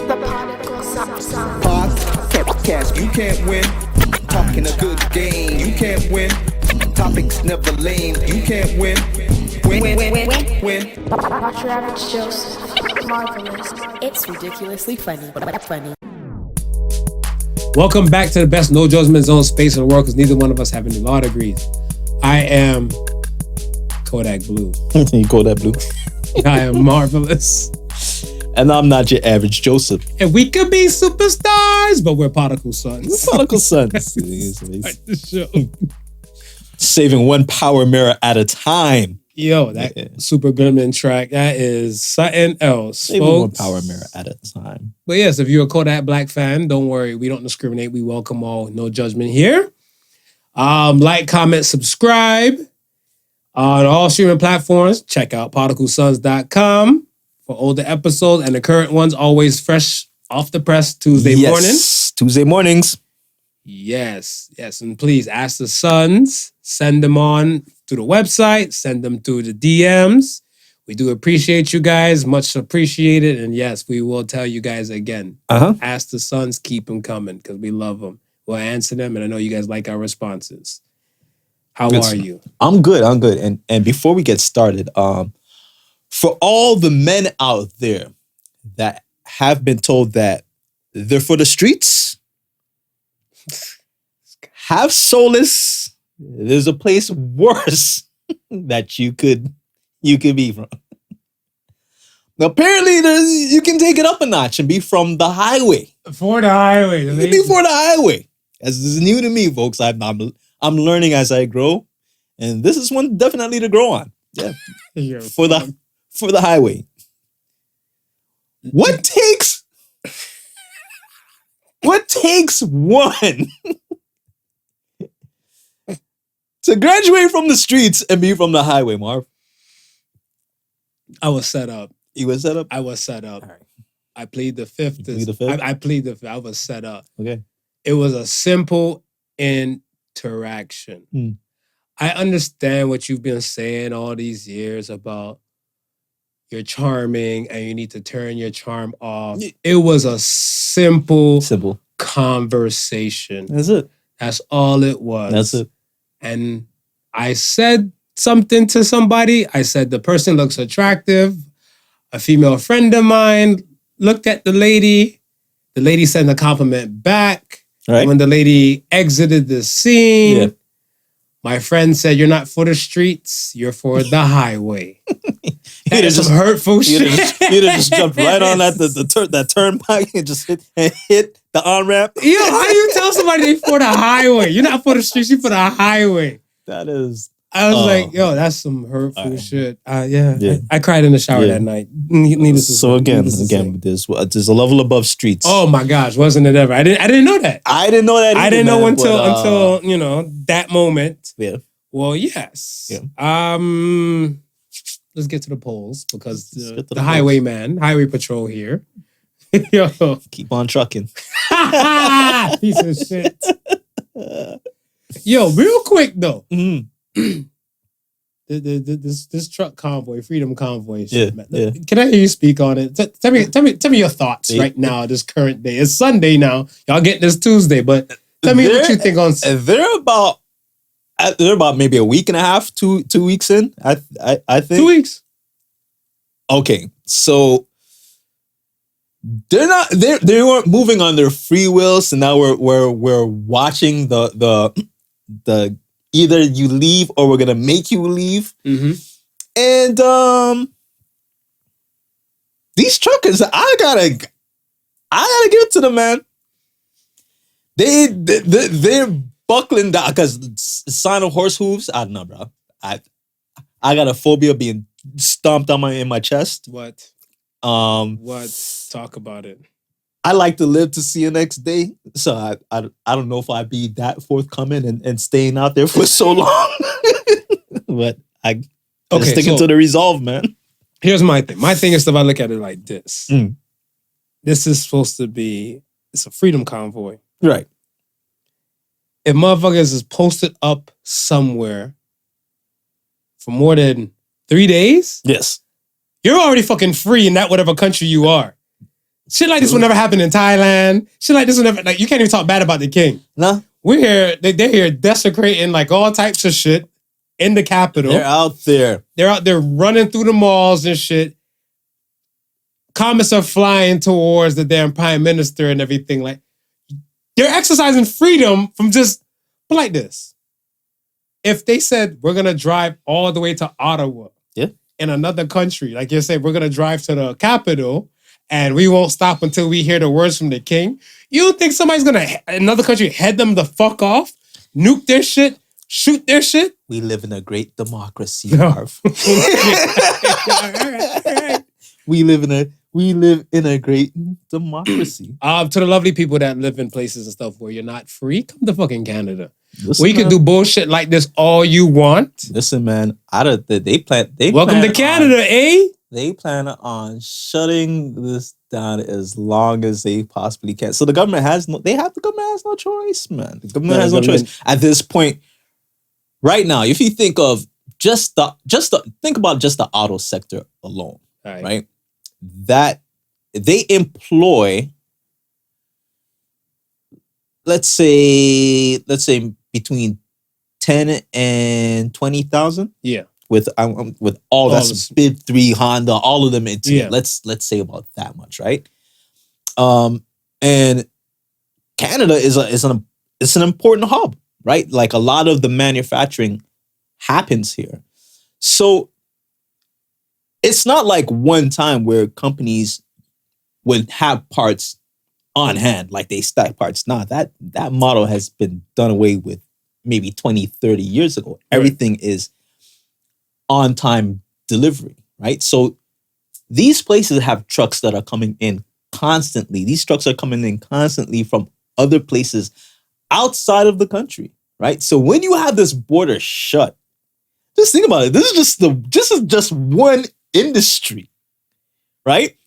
The Podical sound. Podcast, you can't win. Talking a good game, you can't win. Topics never lame, you can't win. Win. Watch your average Joseph. Marvelous. It's ridiculously funny, but funny. Welcome back to the best no judgment zone space in the world, because neither one of us have any law degrees. I am Kodak Blue. You Kodak Blue. I am Marvelous. And I'm not your average Joseph. And we could be superstars, but we're Podical sons. Podical sons. Start the show. Saving one power mirror at a time. Yo, that Super Gremlin track, that is something else. Saving folks. one power mirror at a time. But yes, if you're a Kodak Black fan, don't worry. We don't discriminate. We welcome all. No judgment here. Like, comment, subscribe on all streaming platforms. Check out podicalsons.com for older episodes, and the current ones always fresh off the press Tuesday morning. Tuesday mornings. Yes. And please ask the sons, send them on to the website, send them to the DMs. We do appreciate you guys, much appreciated. And yes, we will tell you guys again. Ask the sons, keep them coming, because we love them. We'll answer them, and I know you guys like our responses. How are you? I'm good. And before we get started, for all the men out there that have been told that they're for the streets, have solace. There's a place worse that you could be from. Apparently, you can take it up a notch and be from the highway. For the highway. You can be for the highway. As this is new to me, folks. I'm learning as I grow, and this is one definitely to grow on. Yeah, for the highway. What takes one to graduate from the streets and be from the highway, Marv? I was set up. You was set up? I was set up. All right. I plead the fifth. I plead the fifth. I was set up. Okay. It was a simple interaction. I understand what you've been saying all these years about you're charming and you need to turn your charm off. It was a simple conversation. That's it. That's all it was. That's it. And I said something to somebody. I said, the person looks attractive. A female friend of mine looked at the lady. The lady sent a compliment back. Right. When the lady exited the scene, my friend said, "You're not for the streets, you're for the highway." That is some hurtful shit. You'd have just jumped right on that turnpike and just hit the on-ramp. Yo, how you tell somebody they for the highway? You're not for the streets, you're for the highway. That is... I was like, yo, that's some hurtful shit. I cried in the shower that night. So again, there's a level above streets. Oh my gosh, wasn't it ever? I didn't know that. I didn't know that either, I didn't know until that moment. Yeah. Well, yes. Yeah. Let's get to the polls, because the highwayman, highway patrol here. Yo. Keep on trucking. Piece of shit. Yo, real quick though. This truck convoy, freedom convoy shit, man. Can I hear you speak on it? Tell me your thoughts right now, this current day. It's Sunday now. Y'all getting this Tuesday, but tell me what you think on. They're about maybe a week and a half, 2 weeks in. I think 2 weeks. Okay, so they weren't moving on their free will. So now we're watching the either you leave or we're gonna make you leave. And these truckers, I gotta give it to them, man. They're buckling down, because sign of horse hooves. I don't know, bro. I got a phobia of being stomped on in my chest. What? Talk about it. I like to live to see the next day, so I don't know if I'd be that forthcoming and staying out there for so long. But sticking to the resolve, man. Here's my thing. My thing is, if I look at it like this, this is supposed to be, it's a freedom convoy, right? If motherfuckers is posted up somewhere for more than 3 days, yes, you're already fucking free in that whatever country you are. Shit like this will never happen in Thailand. Shit like this will never, like, you can't even talk bad about the king. No, We're here, they're here desecrating like all types of shit in the capital. they're out there. They're out there running through the malls and shit. Comments are flying towards the damn prime minister and everything. Like, they're exercising freedom from just, but like this. If they said, we're going to drive all the way to Ottawa in another country, like you said, we're going to drive to the capital and we won't stop until we hear the words from the king, you don't think somebody's going to, another country, head them the fuck off, nuke their shit, shoot their shit? We live in a great democracy, Marv. We live in a great democracy. To the lovely people that live in places and stuff where you're not free, come to fucking Canada. Listen, We can do bullshit like this all you want. Listen, man. They Welcome to Canada, eh? They plan on shutting this down as long as they possibly can. So the government has no choice, man. The government has no choice at this point. Right now, if you think of think about just the auto sector alone, right? That they employ, let's say between 10 and 20,000. Yeah. With all that's Bid 3, Honda, all of them into it. Let's say about that much, right? And Canada is an important hub, right? Like a lot of the manufacturing happens here. So it's not like one time where companies would have parts on hand, like they stack parts. Nah, that model has been done away with maybe 20, 30 years ago. Right. Everything is on-time delivery, right? So these places have trucks that are coming in constantly. These trucks are coming in constantly from other places outside of the country, right? So when you have this border shut, just think about it. This is just one industry, right?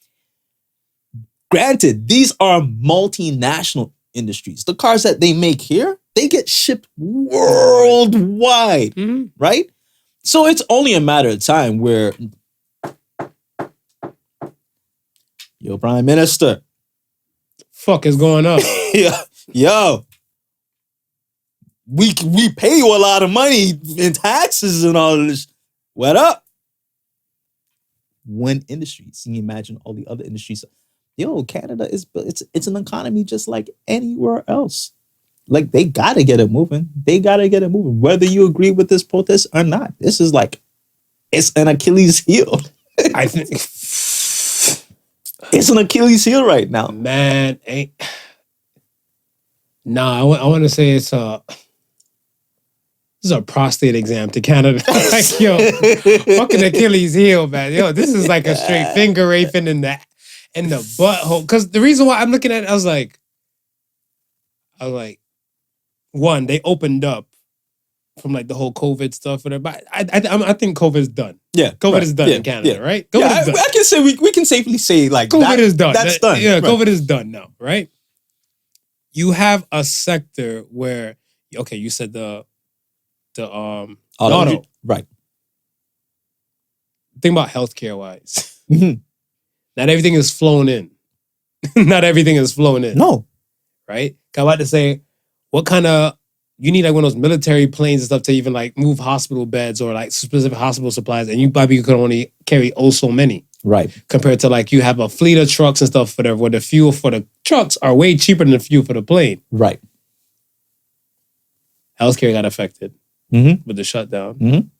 Granted, these are multinational industries. The cars that they make here, they get shipped worldwide, right? So it's only a matter of time where your prime minister, fuck is going on? Yo, we pay you a lot of money in taxes and all of this. What up? One industry. So you imagine all the other industries. Yo, Canada it's an economy just like anywhere else. Like they gotta get it moving. Whether you agree with this protest or not. This is like, it's an Achilles heel. I think it's an Achilles heel right now. Man, I want to say this is a prostate exam to Canada. Like, yo, fucking Achilles heel, man. Yo, this is like a straight finger raping in the butthole. Because the reason why I'm looking at it, I was like, one, they opened up from like the whole COVID stuff, whatever. But I think COVID's done. Yeah, COVID is done in Canada, right? COVID is done. I can say we can safely say like COVID is done. That's done. Yeah, right. COVID is done now, right? You have a sector where, okay, you said the auto, right? Think about healthcare wise. Not everything is flown in. Not everything is flown in. No, right? I'm about to say, what kind of, you need like one of those military planes and stuff to even like move hospital beds or like specific hospital supplies, and you probably could only carry so many. Right. Compared to like you have a fleet of trucks and stuff for where the fuel for the trucks are way cheaper than the fuel for the plane. Right. Healthcare got affected with the shutdown.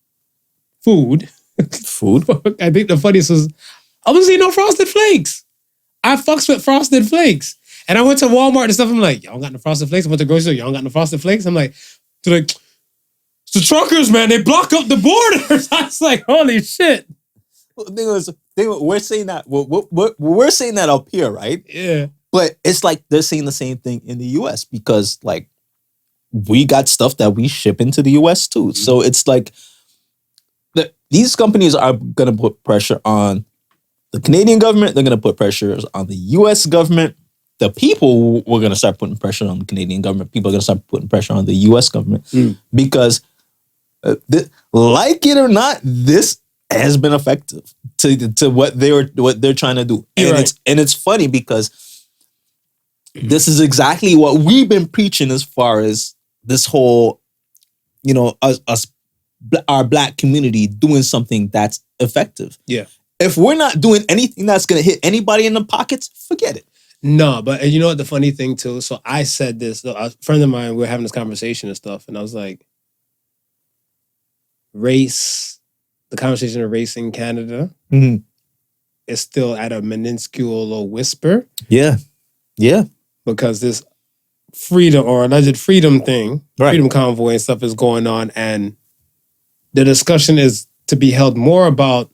Food. I think the funniest was, I was eating no Frosted Flakes. I fucks with Frosted Flakes. And I went to Walmart and stuff. I'm like, y'all got no Frosted Flakes? I went to the grocery store, y'all got no Frosted Flakes? I'm like, they're like, it's the truckers, man. They block up the borders. I was like, holy shit. Well, the thing was, we're saying that, we're saying that up here, right? Yeah. But it's like they're saying the same thing in the US because like we got stuff that we ship into the US too. So it's like these companies are going to put pressure on the Canadian government. They're going to put pressure on the US government. The people were going to start putting pressure on the Canadian government. People are going to start putting pressure on the US government because like it or not, this has been effective to what they're trying to do. You're And right. it's funny because this is exactly what we've been preaching as far as this whole, our Black community doing something that's effective. Yeah. If we're not doing anything that's going to hit anybody in the pockets, forget it. No, but you know what the funny thing too? So I said this, a friend of mine, we were having this conversation and stuff, and I was like, the conversation of race in Canada is still at a minuscule whisper Yeah. Yeah. because this freedom or alleged freedom thing, Right. freedom convoy and stuff is going on, and the discussion is to be held more about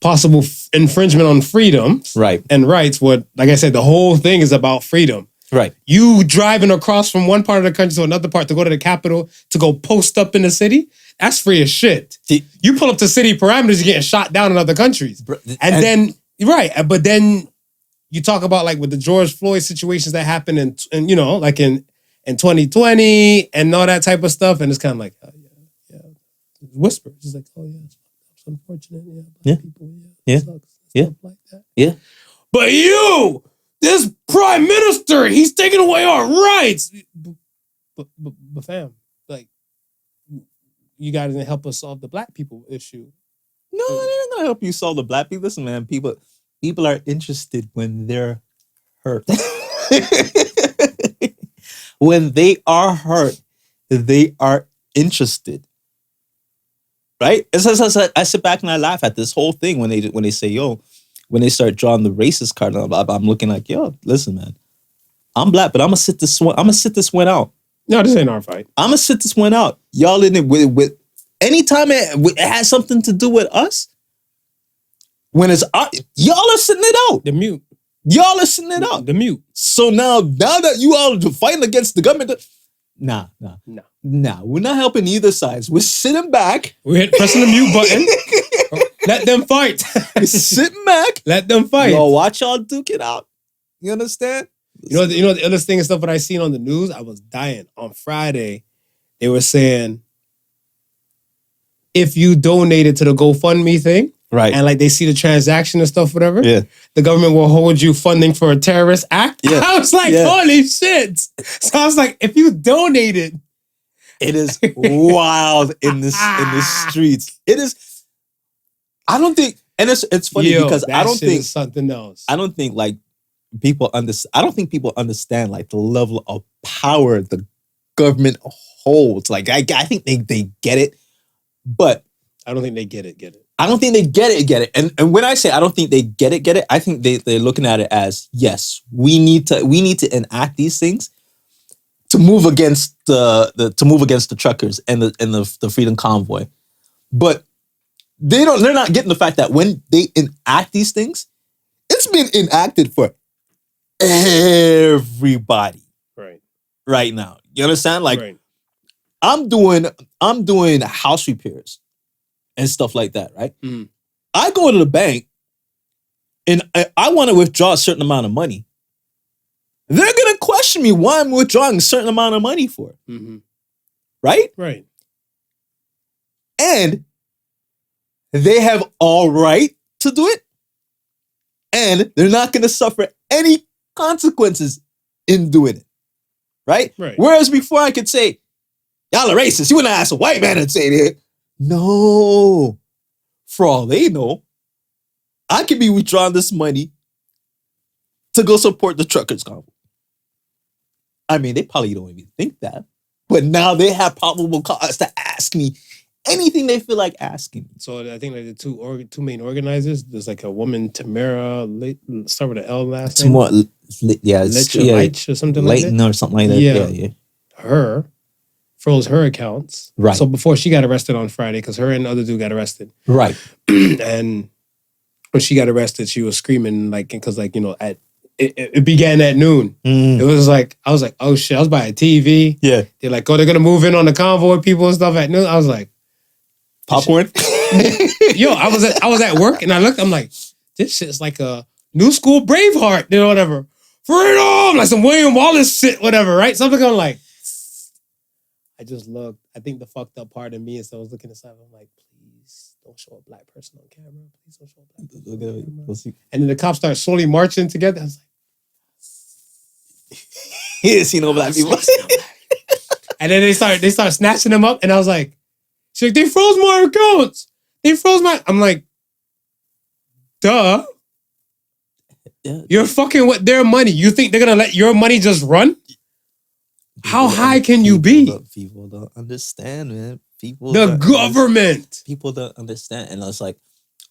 possible infringement on freedoms Right. and rights. What, like I said, the whole thing is about freedom. Right. You driving across from one part of the country to another part to go to the capital to go post up in the city, that's free as shit. You pull up to city parameters, you're getting shot down in other countries. And then, right, but then you talk about like with the George Floyd situations that happened in 2020 and all that type of stuff, and it's kind of like, oh, yeah. Whisper. Just like, oh yeah, it's unfortunate. Yeah. People, Yeah. It sucks. Yeah. Stuff like that. Yeah. But this prime minister, he's taking away our rights. But fam, like, you guys didn't help us solve the Black people issue. No, they're not gonna help you solve the Black people. Listen, man, people are interested when they're hurt. When they are hurt, they are interested. Right? I sit back and I laugh at this whole thing when they say, when they start drawing the racist card, I'm looking like, listen, man, I'm Black, but I'm gonna sit this one out. No, this ain't our fight. I'm gonna sit this one out. Y'all in it with anytime it has something to do with us. When it's y'all are sitting it out. The mute. Y'all are sitting it out. The mute. So now that you all are fighting against the government, nah, we're not helping either sides. We're sitting back. We're pressing the mute button. Let them fight. We're sitting back. Let them fight. Y'all watch y'all duke it out. You understand? You know the other thing and stuff that I seen on the news, I was dying. On Friday, they were saying if you donated to the GoFundMe thing, right, and like they see the transaction and stuff, whatever, yeah, the government will hold you funding for a terrorist act. Yeah. I was like, holy shit. So I was like, if you donated. It is wild in the streets. It is. I don't think, and it's funny because I don't think something else. I don't think like people understand. I don't think people understand like the level of power the government holds. Like I think they get it, but I don't think they get it. I don't think they get it. And when I say I don't think they get it, I think they're looking at it as, yes, we need to enact these things to move against the truckers and the freedom convoy. But they're not getting the fact that when they enact these things, it's been enacted for everybody right now. You understand? Like I'm doing house repairs and stuff like that, right? Mm. I go to the bank and I want to withdraw a certain amount of money. They're going to question me why I'm withdrawing a certain amount of money for. Mm-hmm. Right? Right. And they have all right to do it. And they're not going to suffer any consequences in doing it. Right? Right. Whereas before I could say, y'all are racist. You wouldn't ask a white man and say that. No. For all they know, I could be withdrawing this money to go support the truckers' convoy. I mean, they probably don't even think that. But now they have probable cause to ask me anything they feel like asking. So I think like the two main organizers, there's like a woman, Tamara, start with an L last name. Leitch or something Leighton like that. or something like that. Yeah. Her froze her accounts. Right. So before she got arrested on Friday, because her and the other dude got arrested. Right. And when she got arrested, she was screaming like, because like, it began at noon. Mm. It was like, I was like, oh shit, I was by a TV. Yeah. They're like, oh, they're going to move in on the convoy people and stuff at noon. I was like, popcorn? Yo, I was at work and I looked, I'm like, this shit's like a new school Braveheart, whatever. Freedom! Like some William Wallace shit, whatever, right? Something I'm like, I just looked. I think the fucked up part of me is I was looking at something, I'm like, please please don't show a black person on camera. Please don't show a black person Look on at it. camera. We'll see. And then the cops start slowly marching together. I was like, He ain't seen no black people. and then they start snatching them up, and I was like, she's like, they froze my accounts. They froze my. I'm like, duh. Yeah. You're fucking with their money. You think they're gonna let your money just run? How high can you be? People don't understand, man. The government. People don't understand, and it's like,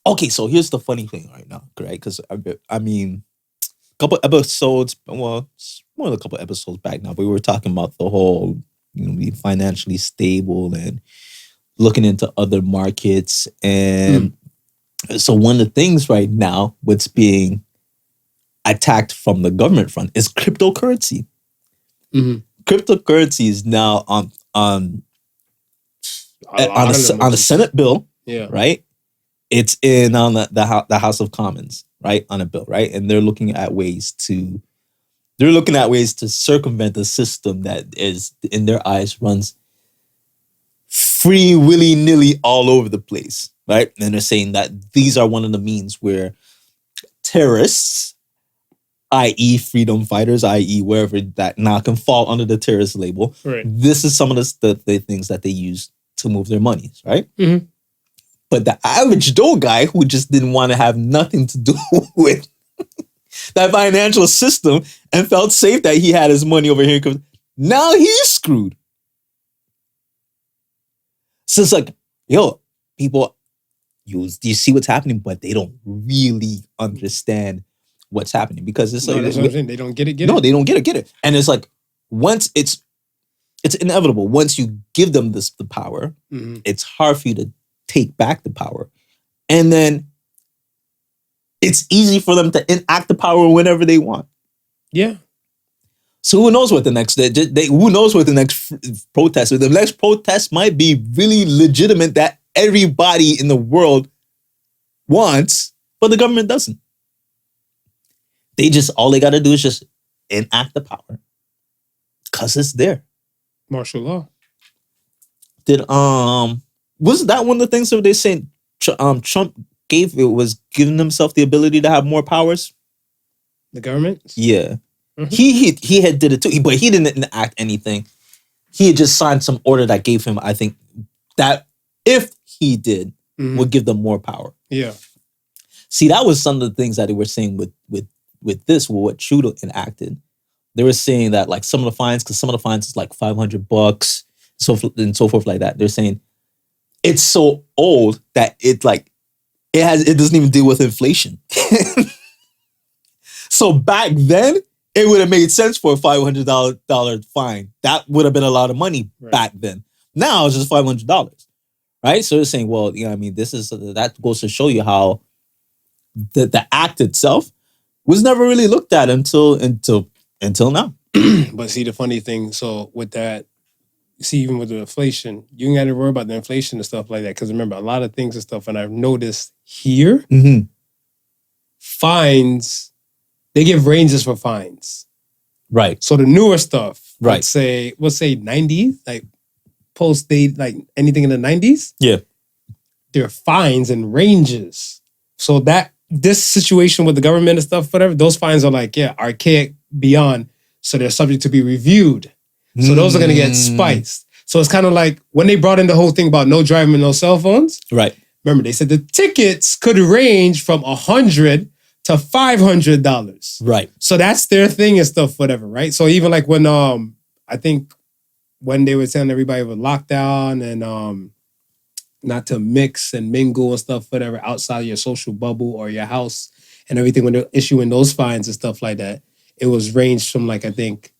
okay, so here's the funny thing right now, right? Because I mean, a couple episodes, well, it's more than a couple episodes back now, but we were talking about the whole, being financially stable and looking into other markets, and so one of the things right now, what's being attacked from the government front is cryptocurrency. Mm-hmm. Cryptocurrency is now on a Senate bill, Yeah. right? It's in on the House of Commons, right, on a bill, right, and they're looking at ways to circumvent the system that is, in their eyes, runs free willy-nilly all over the place, right? And they're saying that these are one of the means where terrorists, i.e. freedom fighters, i.e. wherever that now can fall under the terrorist label. Right. This is some of the things that they use to move their monies, right? Mm-hmm. But the average Joe guy who just didn't want to have nothing to do with that financial system and felt safe that he had his money over here, now he's screwed. So it's like, yo, people, you see what's happening, but they don't really understand what's happening, because it's like, that's what I'm saying. They don't get it. they don't get it. And it's like, once it's inevitable. Once you give them the power, Mm-hmm. it's hard for you to take back the power. And then it's easy for them to enact the power whenever they want. Yeah. So who knows what the next protest is? The next protest might be really legitimate, that everybody in the world wants, but the government doesn't. All they got to do is just enact the power, because it's there. Martial law. Was that one of the things that they saying Trump was giving himself the ability to have more powers? The government? Yeah. Mm-hmm. He had did it too, but he didn't enact anything. He had just signed some order that gave him, I think, that if he did, would give them more power. Yeah. See, that was some of the things that they were saying with what Trudeau enacted. They were saying that, like, some of the fines is like $500, so forth like that. They're saying it's so old that it doesn't even deal with inflation. So back then, it would have made sense for a $500 fine. That would have been a lot of money back then. Now it's just $500, right? So they're saying, well, that goes to show you how the act itself was never really looked at until now. But see, the funny thing, so with that, see, even with the inflation, you ain't got to worry about the inflation and stuff like that. Because remember, a lot of things and stuff, and I've noticed here, fines, they give ranges for fines. Right. So the newer stuff, right. let's say 90s, like post-date, like anything in the 90s. Yeah. There are fines and ranges. So this situation with the government and stuff, whatever, those fines are like, archaic beyond. So they're subject to be reviewed. So those are going to get spiced. So it's kind of like when they brought in the whole thing about no driving and no cell phones. Right. Remember, they said the tickets could range from $100 to $500. Right. So that's their thing and stuff, whatever, right? So even like when I think when they were telling everybody with lockdown and not to mix and mingle and stuff, whatever, outside your social bubble or your house and everything, when they're issuing those fines and stuff like that, it was ranged from like, I think,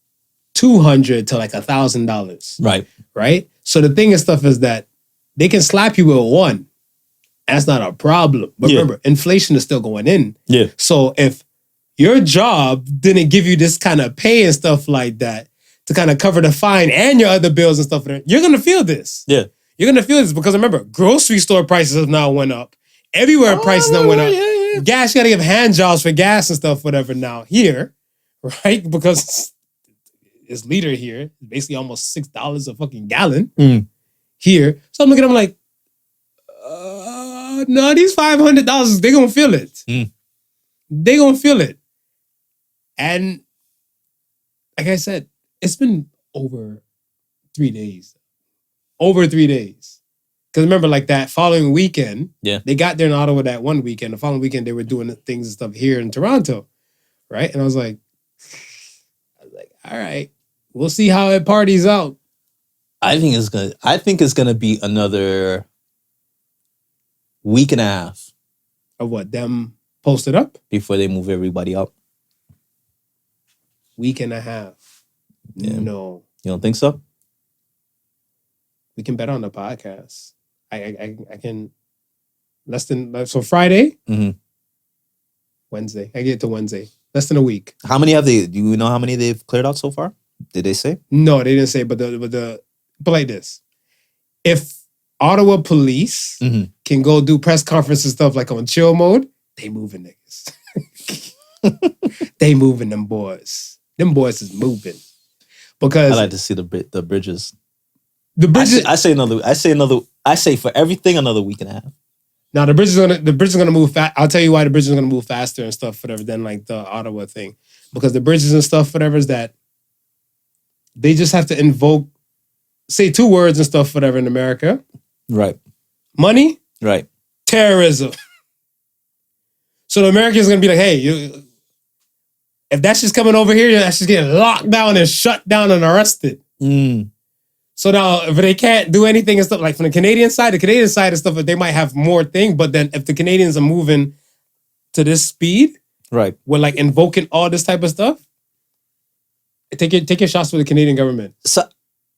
$200 to like $1,000. Right. Right? So the thing and stuff is that they can slap you with one. That's not a problem. But remember, inflation is still going in. Yeah. So if your job didn't give you this kind of pay and stuff like that to kind of cover the fine and your other bills and stuff, you're going to feel this. Yeah. You're going to feel this because remember, grocery store prices have now went up. Everywhere prices now went up. Yeah. Gas, you got to give hand jobs for gas and stuff, whatever now. Here, right? Because this liter here, basically almost $6 a fucking gallon here. So I'm looking at them like, no, these $500, they gonna feel it. They gonna feel it. And like I said, it's been over 3 days. Over 3 days. Because remember, like that following weekend, they got there in Ottawa that one weekend. The following weekend, they were doing things and stuff here in Toronto, right? And I was like, all right, we'll see how it parties out. I think it's gonna be another week and a half of what, them posted up before they move everybody up. Week and a half. Yeah. No, you don't think so? We can bet on the podcast. I can less than so Friday, Wednesday. I get to Wednesday. Less than a week. How many have they? Do you know how many they've cleared out so far? Did they say? No, they didn't say. But like this, if Ottawa police can go do press conference and stuff like on chill mode, they moving niggas. They moving them boys. Them boys is moving because I like to see the bridges. The bridges. I say for everything another week and a half. Now the bridge is gonna move fast. I'll tell you why the bridge is gonna move faster and stuff, whatever, than like the Ottawa thing, because the bridges and stuff, whatever, is that they just have to say 2 words and stuff, whatever, in America. Right. Money. Right. Terrorism. So the Americans gonna be like, hey, if that's just coming over here, that's just getting locked down and shut down and arrested. So now, if they can't do anything and stuff, like from the Canadian side and stuff, they might have more thing. But then if the Canadians are moving to this speed, right, we're like invoking all this type of stuff, take your shots with the Canadian government. So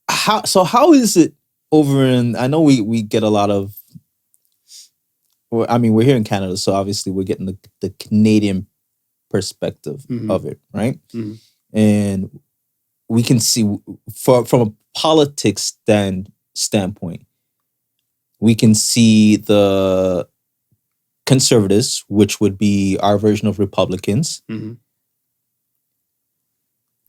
how is it over in, I know we get a lot of, I mean, we're here in Canada, so obviously we're getting the Canadian perspective of it, right? And we can see from a politics standpoint, we can see the conservatives, which would be our version of Republicans,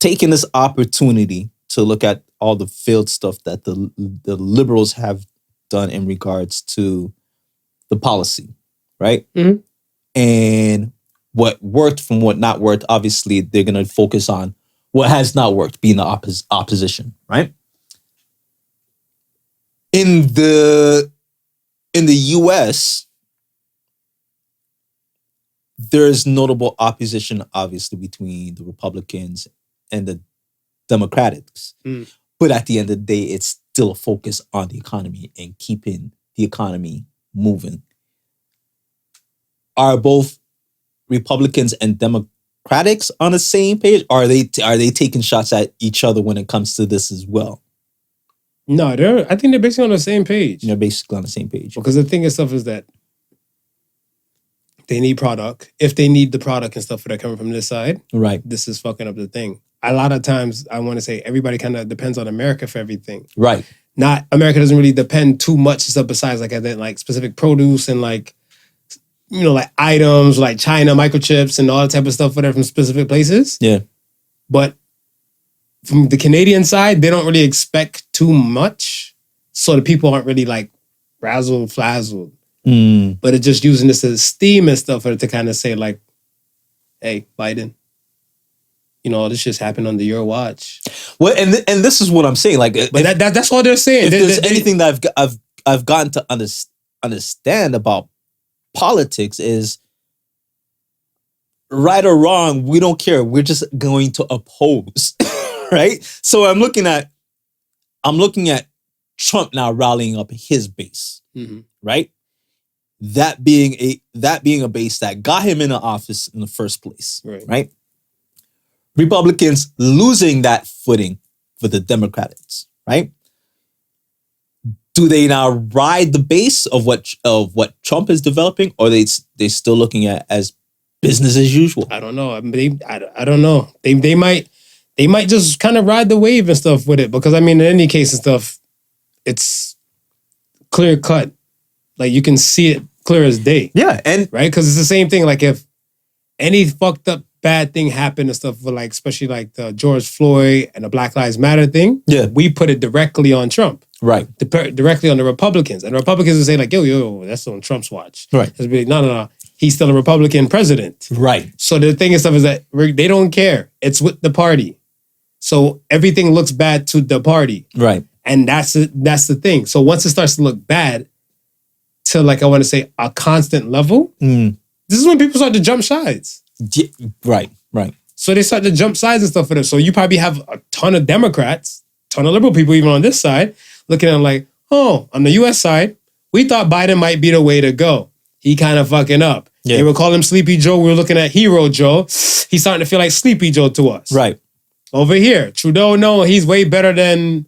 taking this opportunity to look at all the failed stuff that the liberals have done in regards to the policy, right? And what worked from what not worked. Obviously, they're going to focus on what has not worked, being the opposition, right? In the US, there's notable opposition, obviously, between the Republicans and the Democrats. But at the end of the day, it's still a focus on the economy and keeping the economy moving. Are both Republicans and Democrats on the same page? Or are they taking shots at each other when it comes to this as well? No, I think they're basically on the same page. They're basically on the same page. Because the thing and stuff is that they need product. If they need the product and stuff that are coming from this side, right, this is fucking up the thing. A lot of times, I want to say everybody kind of depends on America for everything. Right. Not America doesn't really depend too much and stuff besides like specific produce and like, you know, like items like China, microchips and all that type of stuff, whatever, from specific places. Yeah. But from the Canadian side, they don't really expect too much. So the people aren't really like razzle-flazzled. But it's just using this as steam and stuff for it to kind of say like, hey, Biden, you know, this just happened under your watch. Well, and this is what I'm saying. Like, but that's all they're saying. If there's anything that I've gotten to understand about politics is, right or wrong, we don't care. We're just going to oppose, right? So I'm looking at Trump now rallying up his base, right? That being a base that got him in the office in the first place, right? Republicans losing that footing for the Democrats, right? Do they now ride the base of what Trump is developing, or they still looking at as business as usual? I don't know. I don't know. They might just kind of ride the wave and stuff with it, because I mean, in any case and stuff, it's clear cut. Like you can see it clear as day. Yeah, and right, because it's the same thing. Like if any fucked up bad thing happened and stuff, like especially like the George Floyd and the Black Lives Matter thing, yeah, we put it directly on Trump. Right. Directly on the Republicans. And the Republicans would say like, yo, that's on Trump's watch. Right. It's be like, no. He's still a Republican president. Right. So the thing is stuff is that they don't care. It's with the party. So everything looks bad to the party. Right. And that's the thing. So once it starts to look bad to like, I want to say a constant level, this is when people start to jump sides. Yeah, right. So they start to jump sides and stuff for them. So you probably have a ton of Democrats, ton of liberal people even on this side, looking at them like, oh, on the US side, we thought Biden might be the way to go. He kind of fucking up. Yeah. They would call him Sleepy Joe. We were looking at Hero Joe. He's starting to feel like Sleepy Joe to us. Right. Over here, Trudeau, no, he's way better than,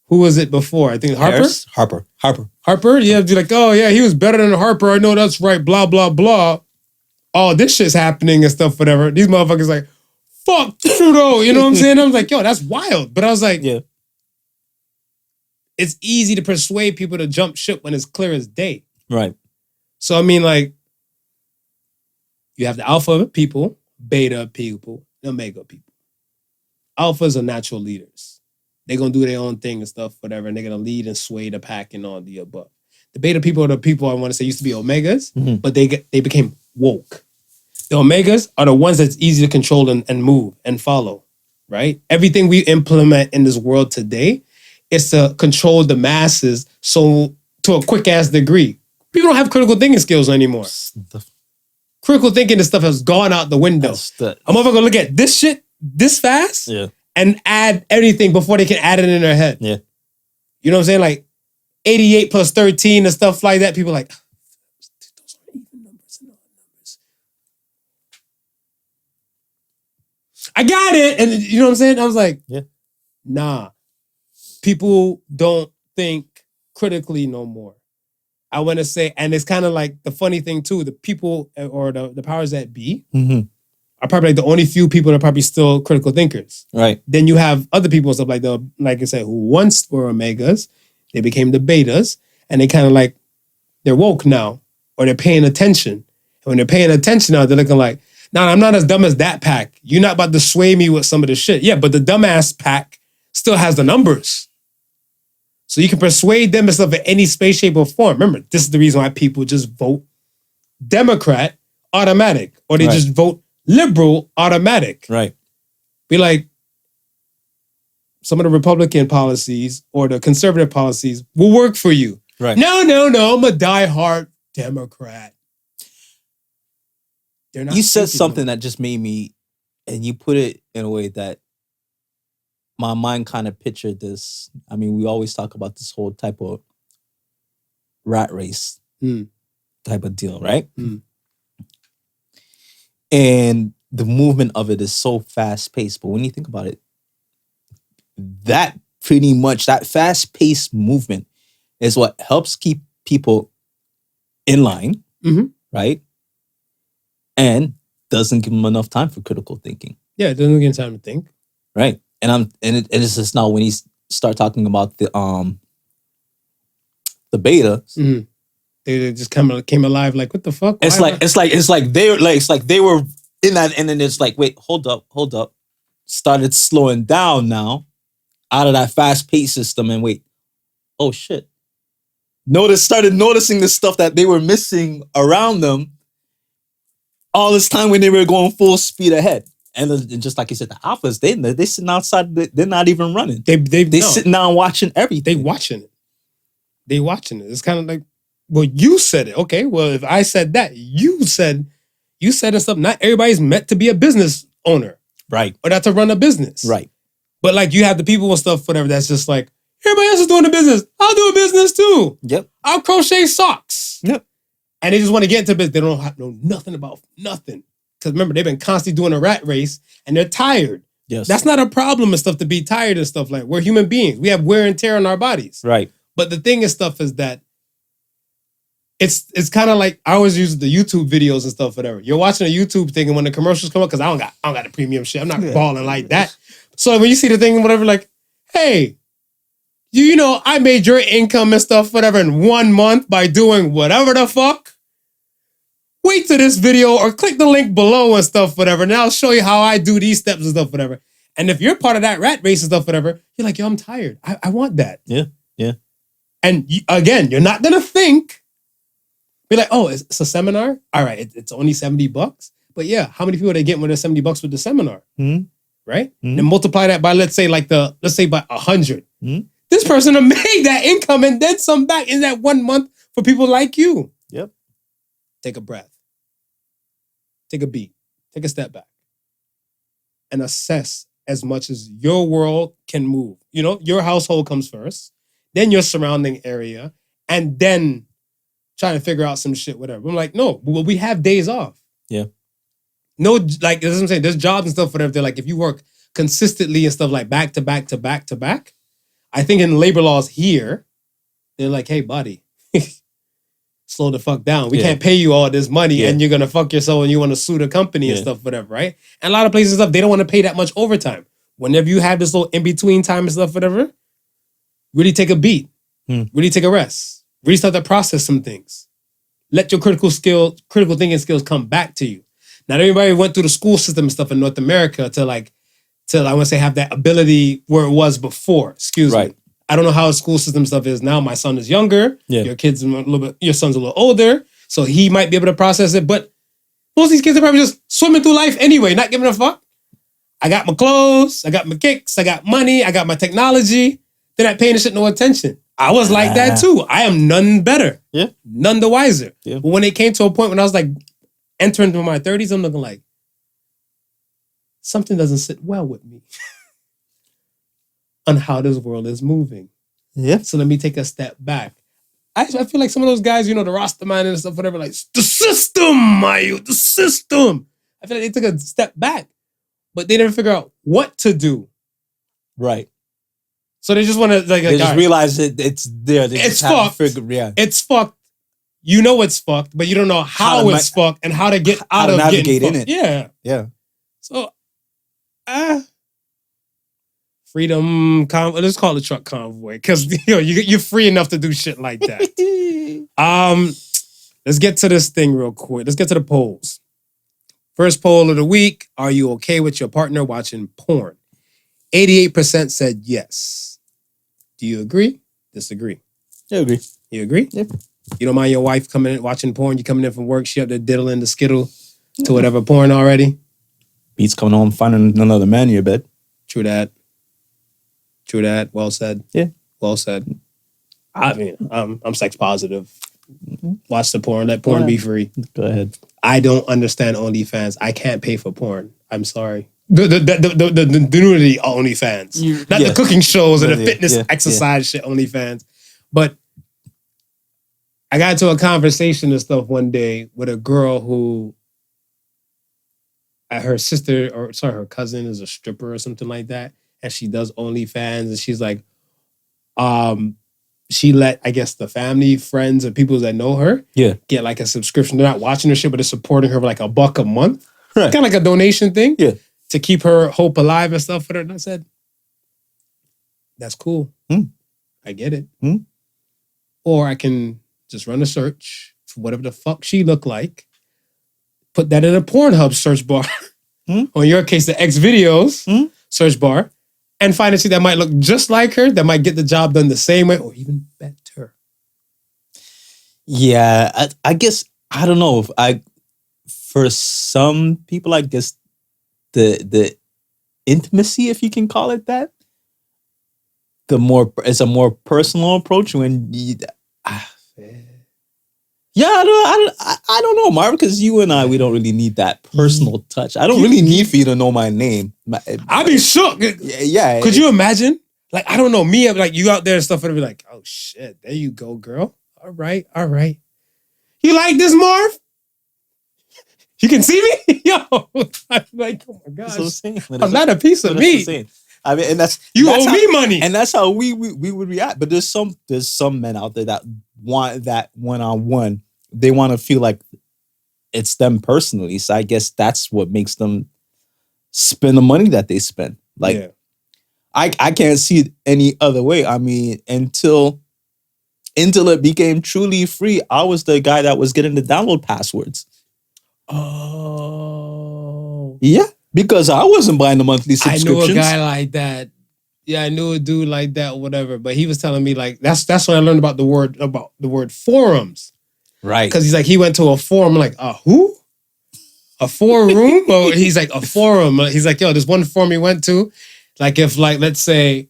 who was it before? I think Harper? Harper? Yeah, be like, oh yeah, he was better than Harper. I know that's right, blah, blah, blah. All this shit's happening and stuff, whatever. These motherfuckers like, fuck Trudeau, you know what I'm saying? I was like, yo, that's wild. But I was like, yeah, it's easy to persuade people to jump ship when it's clear as day. Right. So, I mean, like, you have the alpha people, beta people, the omega people. Alphas are natural leaders. They're going to do their own thing and stuff, whatever, and they're going to lead and sway the pack and all the above. The beta people are the people I want to say used to be omegas, but they became woke. The omegas are the ones that's easy to control and move and follow, right? Everything we implement in this world today is to control the masses so to a quick-ass degree. People don't have critical thinking skills anymore. Critical thinking and stuff has gone out the window. A motherfucker look at this shit this fast and add anything before they can add it in their head. Yeah. You know what I'm saying? Like 88 plus 13 and stuff like that. People are like, those are even numbers and odd numbers. I got it. And you know what I'm saying? I was like, nah. People don't think critically no more. I want to say, and it's kind of like the funny thing too, the people or the powers that be are probably like the only few people that are probably still critical thinkers. Right. Then you have other people and stuff like I said, who once were omegas, they became the betas, and they kind of like, they're woke now, or they're paying attention. And when they're paying attention now, they're looking like, nah, I'm not as dumb as that pack. You're not about to sway me with some of the shit. Yeah, but the dumbass pack still has the numbers. So you can persuade them and stuff in any space, shape, or form. Remember, this is the reason why people just vote Democrat automatic, or they just vote liberal automatic. Right. Be like, some of the Republican policies or the conservative policies will work for you. Right. No, I'm a diehard Democrat. You said something that just made me, and you put it in a way that my mind kind of pictured this. I mean, we always talk about this whole type of rat race type of deal, right? And the movement of it is so fast paced. But when you think about it, that pretty much, that fast paced movement is what helps keep people in line, right? And doesn't give them enough time for critical thinking. Yeah, it doesn't give them time to think. Right. And it's just now when you start talking about the betas, they just came alive. Like, what the fuck? It's like they were in that, and then it's like, wait, hold up, started slowing down now, out of that fast paced system, and wait, oh shit, started noticing the stuff that they were missing around them all this time when they were going full speed ahead. And just like you said, the alphas, they sitting outside, they're not even running. They sitting down watching everything. They watching it. It's kind of like, well, you said it. Okay, well, if I said that, you said something. Not everybody's meant to be a business owner. Right. Or not to run a business. Right. But like you have the people and stuff, whatever, that's just like, everybody else is doing a business. I'll do a business too. Yep. I'll crochet socks. Yep. And they just want to get into business. They don't know nothing about nothing. Because remember, they've been constantly doing a rat race and they're tired. Yes. That's not a problem and stuff to be tired and stuff. Like, we're human beings. We have wear and tear on our bodies. Right. But the thing is stuff is that it's kind of like, I always use the YouTube videos and stuff, whatever. You're watching a YouTube thing and when the commercials come up, because I don't got the premium shit. I'm not balling like that. So when you see the thing, whatever, like, hey, you know, I made your income and stuff, whatever, in 1 month by doing whatever the fuck. Wait to this video or click the link below and stuff, whatever. And I'll show you how I do these steps and stuff, whatever. And if you're part of that rat race and stuff, whatever, you're like, yo, I'm tired. I want that. Yeah. And again, you're not gonna be like, oh, it's a seminar. All right, it's only $70. But yeah, how many people are they getting when they're $70 with the seminar? Right? Then multiply that by let's say by 100. This person have made that income and then some back in that 1 month for people like you. Yep. Take a breath. Take a beat. Take a step back. And assess as much as your world can move. You know, your household comes first, then your surrounding area, and then trying to figure out some shit, whatever. I'm like, no, well, we have days off. Yeah. No, like, that's what I'm saying. There's jobs and stuff, whatever. They're like, if you work consistently and stuff like back to back to back to back, I think in labor laws here, they're like, hey, buddy, slow the fuck down. We can't pay you all this money and you're going to fuck yourself and you want to sue the company and stuff, whatever, right? And a lot of places and stuff, they don't want to pay that much overtime. Whenever you have this little in-between time and stuff, whatever, really take a beat. Really take a rest. Really start to process some things. Let your critical thinking skills come back to you. Not everybody went through the school system and stuff in North America to I want to say have that ability where it was before. Excuse me. I don't know how the school system stuff is now. My son is younger. Yeah. Your son's a little older. So he might be able to process it. But most of these kids are probably just swimming through life anyway, not giving a fuck. I got my clothes, I got my kicks, I got money, I got my technology. They're not paying this shit no attention. I was like that too. I am none better. Yeah. None the wiser. Yeah. But when it came to a point when I was like entering into my 30s, I'm looking like, something doesn't sit well with me on how this world is moving. Yeah. So let me take a step back. I feel like some of those guys, you know, the Rasta man and stuff, whatever, like, the system, the system. I feel like they took a step back, but they didn't figure out what to do. Right. So they just want to, like, they just realize it's there. It's fucked. It's fucked. You know it's fucked, but you don't know how it's fucked and how to get out of navigate getting fucked. In it. Yeah. Yeah. So, freedom, let's call it truck convoy, because you're free enough to do shit like that. Let's get to this thing real quick. Let's get to the polls. First poll of the week: are you okay with your partner watching porn? 88% said yes. Do you agree? Disagree? I agree. You agree? Yeah. You don't mind your wife coming in watching porn? You coming in from work, she up there diddling the skittle to whatever porn already? Beats coming home, finding another man in your bed. True that. True that. Well said. Yeah. Well said. I mean, I'm sex positive. Watch the porn. Let porn be free. Go ahead. I don't understand OnlyFans. I can't pay for porn. I'm sorry. The nudity OnlyFans. Not the cooking shows or the fitness exercise shit OnlyFans. But I got into a conversation and stuff one day with a girl who her cousin is a stripper or something like that. And she does OnlyFans. And she's like, she let, I guess, the family, friends, and people that know her get like a subscription. They're not watching her shit, but they're supporting her for like $1 a month. Right. Kind of like a donation thing to keep her hope alive and stuff for her. And I said, that's cool. I get it. Or I can just run a search for whatever the fuck she looked like, put that in a Pornhub search bar, or in your case, the X videos search bar, and find a shit that might look just like her, that might get the job done the same way, or even better. Yeah, I guess, I don't know. For some people, I guess the intimacy, if you can call it that, it's a more personal approach when you... I don't know, Marv, because you and I, we don't really need that personal touch. I don't really need for you to know my name. I'd be shook. Yeah. Could you imagine? Like, I don't know, me, like, you out there and stuff, and I'd be like, oh, shit, there you go, girl. All right. You like this, Marv? You can see me? Yo. I'm like, oh, my gosh. I'm not a piece of meat. I mean, and you owe me money, and that's how we would react. But there's some men out there that want that one-on-one. They want to feel like it's them personally. So I guess that's what makes them spend the money that they spend. Like, I can't see it any other way. I mean, until it became truly free, I was the guy that was getting the download passwords. Oh, yeah. Because I wasn't buying the monthly subscriptions. I knew a guy like that. Yeah, I knew a dude like that or whatever. But he was telling me like that's when I learned about the word forums. Right. Because he's like, he went to a forum. I'm like, who? A forum? Or he's like, a forum. He's like, yo, there's one forum he went to. Like if like, let's say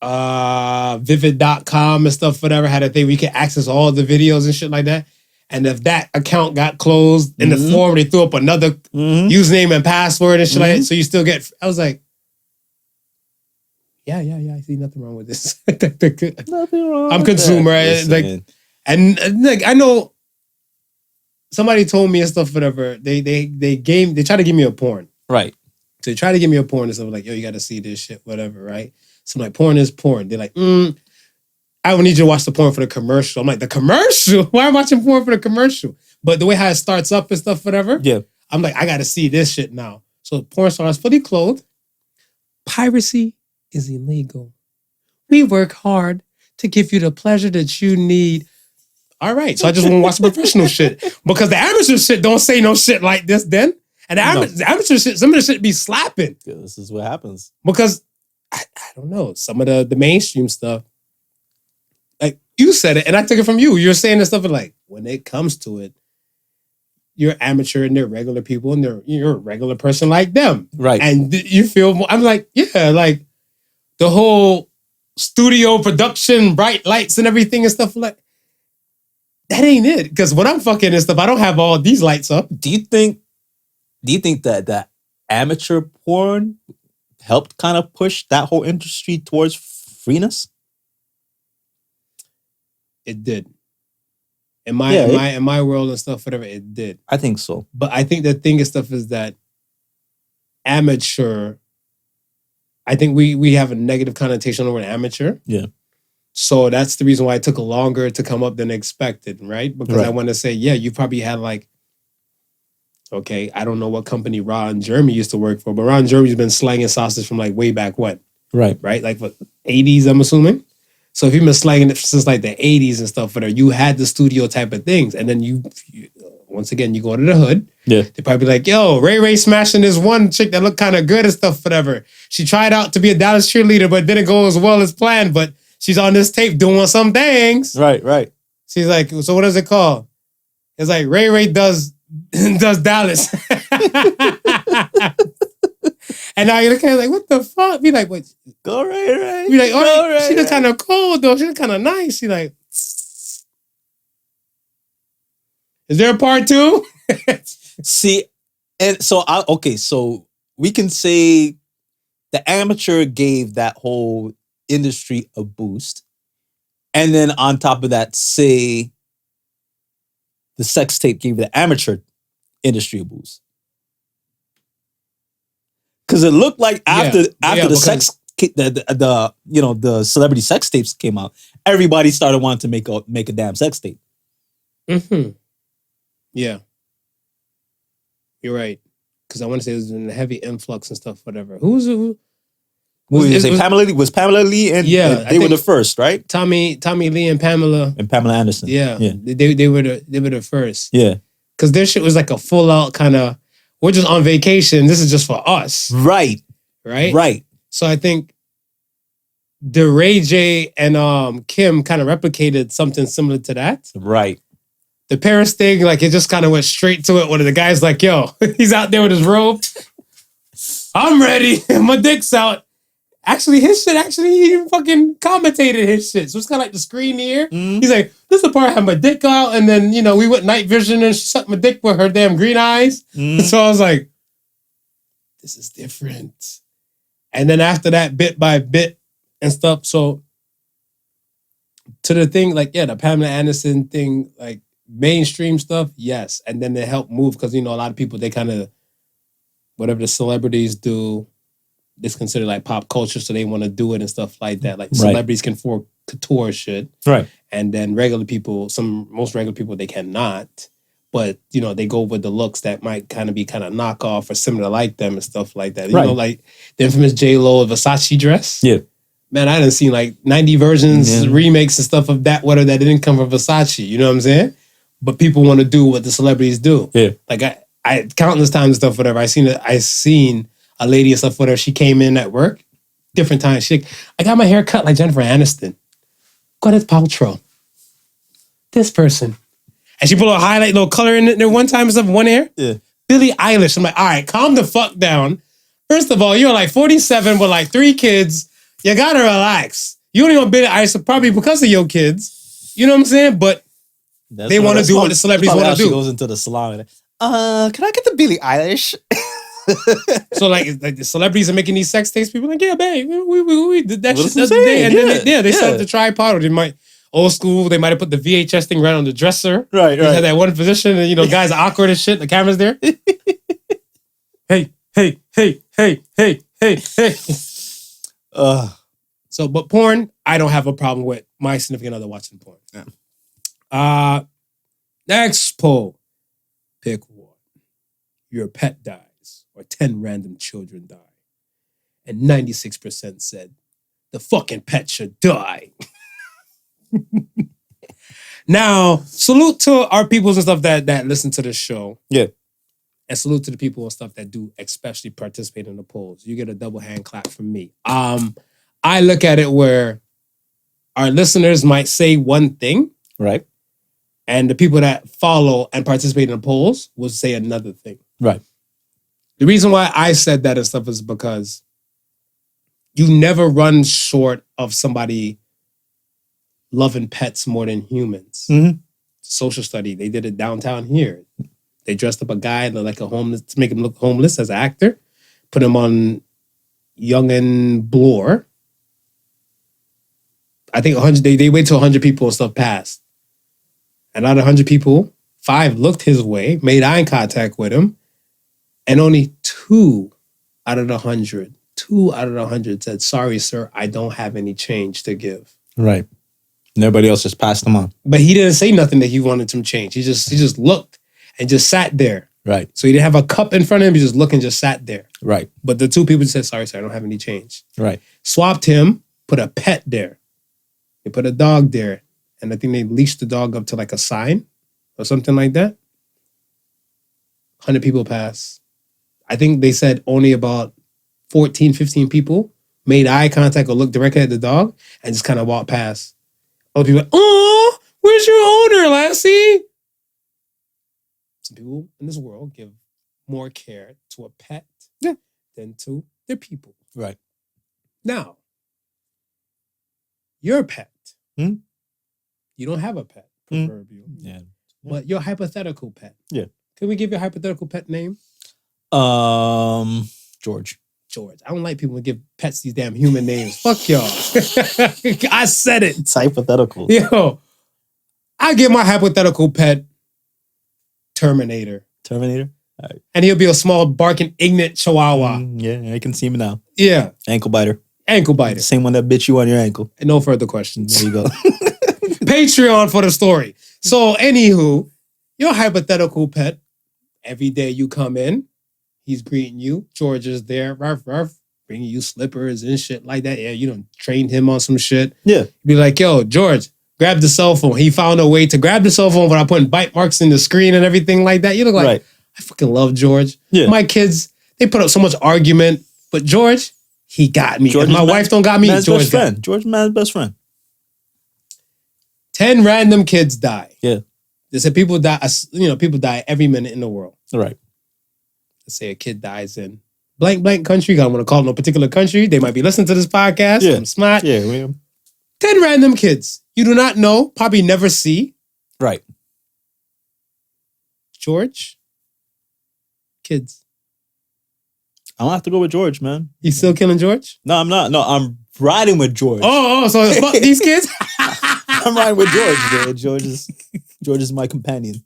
vivid.com and stuff, whatever, had a thing where you could access all the videos and shit like that. And if that account got closed in the forum, they threw up another username and password and shit like that. So you still get, I was like, yeah, I see nothing wrong with this. Nothing wrong. I'm consumer. Like, and like, I know somebody told me and stuff, whatever. They try to give me a porn. Right. So they try to give me a porn and stuff like, yo, you got to see this shit, whatever, right? So I'm like, porn is porn. They're like, I don't need you to watch the porn for the commercial. I'm like, the commercial? Why am I watching porn for the commercial? But the way how it starts up and stuff, whatever. Yeah. I'm like, I got to see this shit now. So porn stars fully clothed. Piracy is illegal. We work hard to give you the pleasure that you need. All right. So I just want to watch the professional shit. Because the amateur shit don't say no shit like this then. And the amateur shit, some of the shit be slapping. Yeah, this is what happens. Because, I don't know, some of the mainstream stuff, like you said it, and I took it from you. You're saying this stuff like, when it comes to it, you're amateur and they're regular people and you're a regular person like them. Right. And you feel more, I'm like, yeah, like the whole studio production, bright lights and everything and stuff like that ain't it. Because when I'm fucking and stuff, I don't have all these lights up. Do you think that amateur porn helped kind of push that whole industry towards freeness? It did. In my world and stuff, whatever, it did. I think so. But I think the thing and stuff is that amateur, I think we have a negative connotation over amateur. Yeah. So that's the reason why it took longer to come up than expected, right? Because I want to say, yeah, you probably had like, okay, I don't know what company Ron Jeremy used to work for, but Ron Jeremy's been slanging sausage from like way back when. Right. Right? Like what, 80s, I'm assuming? So if you've been slanging it since like the 80s and stuff, whatever, you had the studio type of things. And then you once again, you go to the hood. Yeah. They probably be like, yo, Ray smashing this one chick that looked kind of good and stuff, whatever. She tried out to be a Dallas cheerleader, but didn't go as well as planned. But she's on this tape doing some things. Right. She's like, so what is it called? It's like Ray does Dallas. And now you're looking at like, what the fuck? Be like, what? Go Ray. Be like, oh, she look kind of cool though. She look kind of nice. She like, is there a part two? See, and so so we can say the amateur gave that whole industry a boost. And then on top of that, say the sex tape gave the amateur industry a boost. Because it looked like after the sex the celebrity sex tapes came out, everybody started wanting to make a damn sex tape. Mm-hmm. Yeah. You're right. Because I want to say it was a heavy influx and stuff, whatever. Was Pamela Lee? Was Pamela Lee and they were the first, right? Tommy Lee and Pamela Anderson. Yeah. They were the first. Yeah. Because their shit was like a full out kind of, we're just on vacation. This is just for us. Right. So I think the Ray J and Kim kind of replicated something similar to that. Right. The Paris thing, like it just kind of went straight to it. One of the guys like, yo, he's out there with his robe. I'm ready. My dick's out. Actually, he even fucking commentated his shit. So it's kind of like the screen here. Mm-hmm. He's like, this is the part I had my dick out. And then, we went night vision and she sucked my dick with her damn green eyes. Mm-hmm. So I was like, this is different. And then after that, bit by bit and stuff. So to the thing, like, the Pamela Anderson thing, like mainstream stuff, yes. And then they help move because, a lot of people, they kind of, whatever the celebrities do, it's considered like pop culture, so they want to do it and stuff like that. Like celebrities can afford couture shit, right? And then most regular people, they cannot. But they go with the looks that might kind of be kind of knockoff or similar like them and stuff like that. Like the infamous J-Lo Versace dress. Yeah, man, I done seen like 90 versions, remakes and stuff of that. Whether that didn't come from Versace, you know what I'm saying? But people want to do what the celebrities do. Yeah, like I countless times and stuff, whatever. I seen a lady and stuff, whatever, she came in at work different times. She, I got my hair cut like Jennifer Aniston. Gwyneth Paltrow. This person. And she put a little highlight, little color in it there one time and stuff, one hair. Yeah. Billie Eilish. I'm like, all right, calm the fuck down. First of all, you're like 47 with like 3 kids. You gotta relax. You only want Billie Eilish probably because of your kids. You know what I'm saying? But they want to do what the celebrities want to do. She goes into the salon. Can I get the Billie Eilish? So like the celebrities are making these sex tapes. People are like, yeah, babe, we did that shit the other saying? day. And then Yeah. they set up the tripod. Or they might old school. They might have put the VHS thing right on the dresser. Right. They had that one position, and guys are awkward as shit. The camera's there. Hey. So, but porn, I don't have a problem with my significant other watching porn. Yeah. Next poll. Pick one. Your pet dies, or 10 random children die. And 96% said, the fucking pet should die. Now, salute to our peoples and stuff that listen to this show. Yeah. And salute to the people and stuff that do especially participate in the polls. You get a double hand clap from me. I look at it where our listeners might say one thing. Right. And the people that follow and participate in the polls will say another thing. Right. The reason why I said that and stuff is because you never run short of somebody loving pets more than humans. Mm-hmm. Social study. They did it downtown here. They dressed up a guy like a homeless to make him look homeless as an actor. Put him on Young and Bloor. I think 100. They wait till 100 people and stuff passed. And out of 100 people, 5 looked his way, made eye contact with him, and only 2 out of the 100 said, "Sorry, sir, I don't have any change to give." Right. And everybody else just passed them on. But he didn't say nothing that he wanted some change. He just looked and just sat there. Right. So he didn't have a cup in front of him. He just looked and just sat there. Right. But the 2 people said, "Sorry, sir, I don't have any change." Right. Swapped him, put a pet there. They put a dog there. And I think they leashed the dog up to like a sign or something like that. 100 people passed. I think they said only about 14, 15 people made eye contact or looked directly at the dog and just kind of walked past. Other people, "Oh, where's your owner, Lassie?" Some people in this world give more care to a pet than to their people. Right. Now, your pet. Hmm? You don't have a pet, proverbial. Yeah. But your hypothetical pet. Yeah. Can we give your hypothetical pet name? George. George. I don't like people who give pets these damn human names. Fuck y'all. I said it. It's hypothetical. Yo, I give my hypothetical pet Terminator. Terminator? All right. And he'll be a small, barking, ignorant chihuahua. Yeah, I can see him now. Yeah. Ankle biter. Ankle biter. Same one that bit you on your ankle. And no further questions. There you go. Patreon for the story. So, anywho, your hypothetical pet, every day you come in, he's greeting you. George is there, ruff, bringing you slippers and shit like that. Yeah, you done trained him on some shit. Yeah. Be like, "Yo, George, grab the cell phone." He found a way to grab the cell phone without putting bite marks in the screen and everything like that. You look like, Right. I fucking love George. Yeah. My kids, they put up so much argument, but George, he got me. George If my wife don't got me, man's George best got me. friend. George man's best friend. 10 random kids die. Yeah. They said people die, people die every minute in the world. Right. Let's say a kid dies in blank country. I don't want to call it no particular country. They might be listening to this podcast. Yeah. I'm smart. Yeah. 10 random kids. You do not know, probably never see. Right. George. Kids. I'm gonna have to go with George, man. You still killing George? No, I'm not. No, I'm riding with George. So fuck these kids? I'm riding with George, man. George is my companion.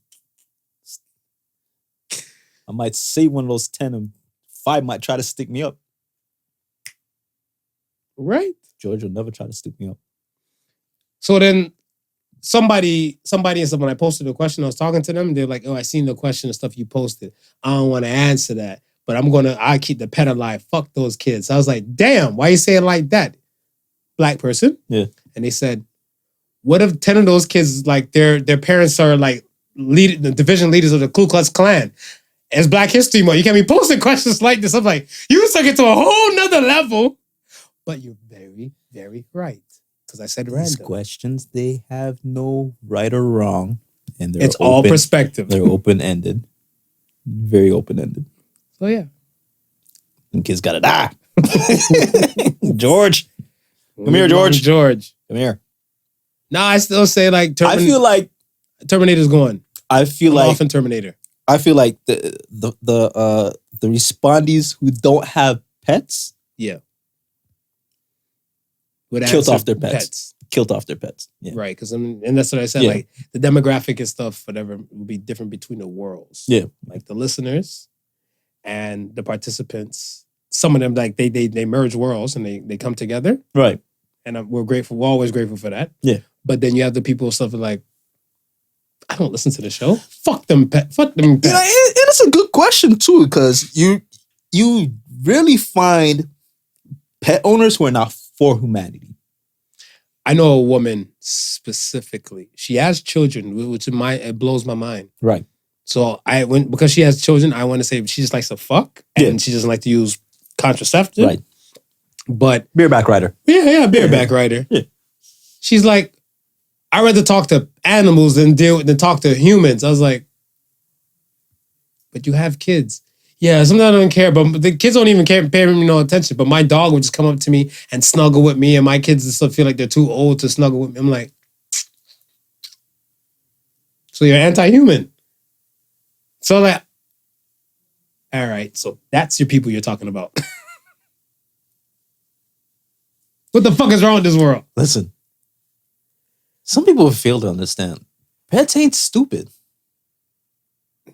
I might save one of those 10 and 5 might try to stick me up. Right. George will never try to stick me up. So then somebody and someone, I posted a question, I was talking to them, they're like, "Oh, I seen the question and stuff you posted. I don't want to answer that, but I keep the pet alive. Fuck those kids." I was like, "Damn, why you say it like that?" Black person. Yeah. And they said, "What if 10 of those kids, like their parents are like the division leaders of the Ku Klux Klan? It's Black History Month. You can't be posting questions like this." I'm like, you took it to a whole nother level. But you're very, very right. Because I said These random. questions, they have no right or wrong. And It's all perspective. They're open-ended. Very open-ended. So yeah. And kids gotta die. George. Come here, George. George. Come here. Nah, I still say like I feel like Terminator's going. I feel I'm like off in Terminator. I feel like the respondees who don't have pets Yeah. killed off their pets. Killed off their pets. Yeah. Right, because and that's what I said. Yeah. Like the demographic and stuff, whatever, will be different between the worlds. Yeah. Like the listeners and the participants. Some of them like they merge worlds and they come together. Right. And we're grateful. We're always grateful for that. Yeah. But then you have the people stuff like, I don't listen to the show. Fuck them pets. Fuck them pets. You know, and it's a good question too, because you really find pet owners who are not for humanity. I know a woman specifically. She has children, which it blows my mind. Right. So because she has children, I want to say she just likes to fuck and she doesn't like to use contraceptive. Right. But Bareback rider. Yeah, bareback rider. Yeah. She's like, I'd rather talk to animals than talk to humans. I was like, but you have kids. Yeah, sometimes I don't care, but the kids don't even pay me no attention. But my dog would just come up to me and snuggle with me, and my kids still feel like they're too old to snuggle with me. I'm like, so you're anti-human. So like, all right, so that's your people you're talking about. What the fuck is wrong with this world? Listen, some people fail to understand. Pets ain't stupid.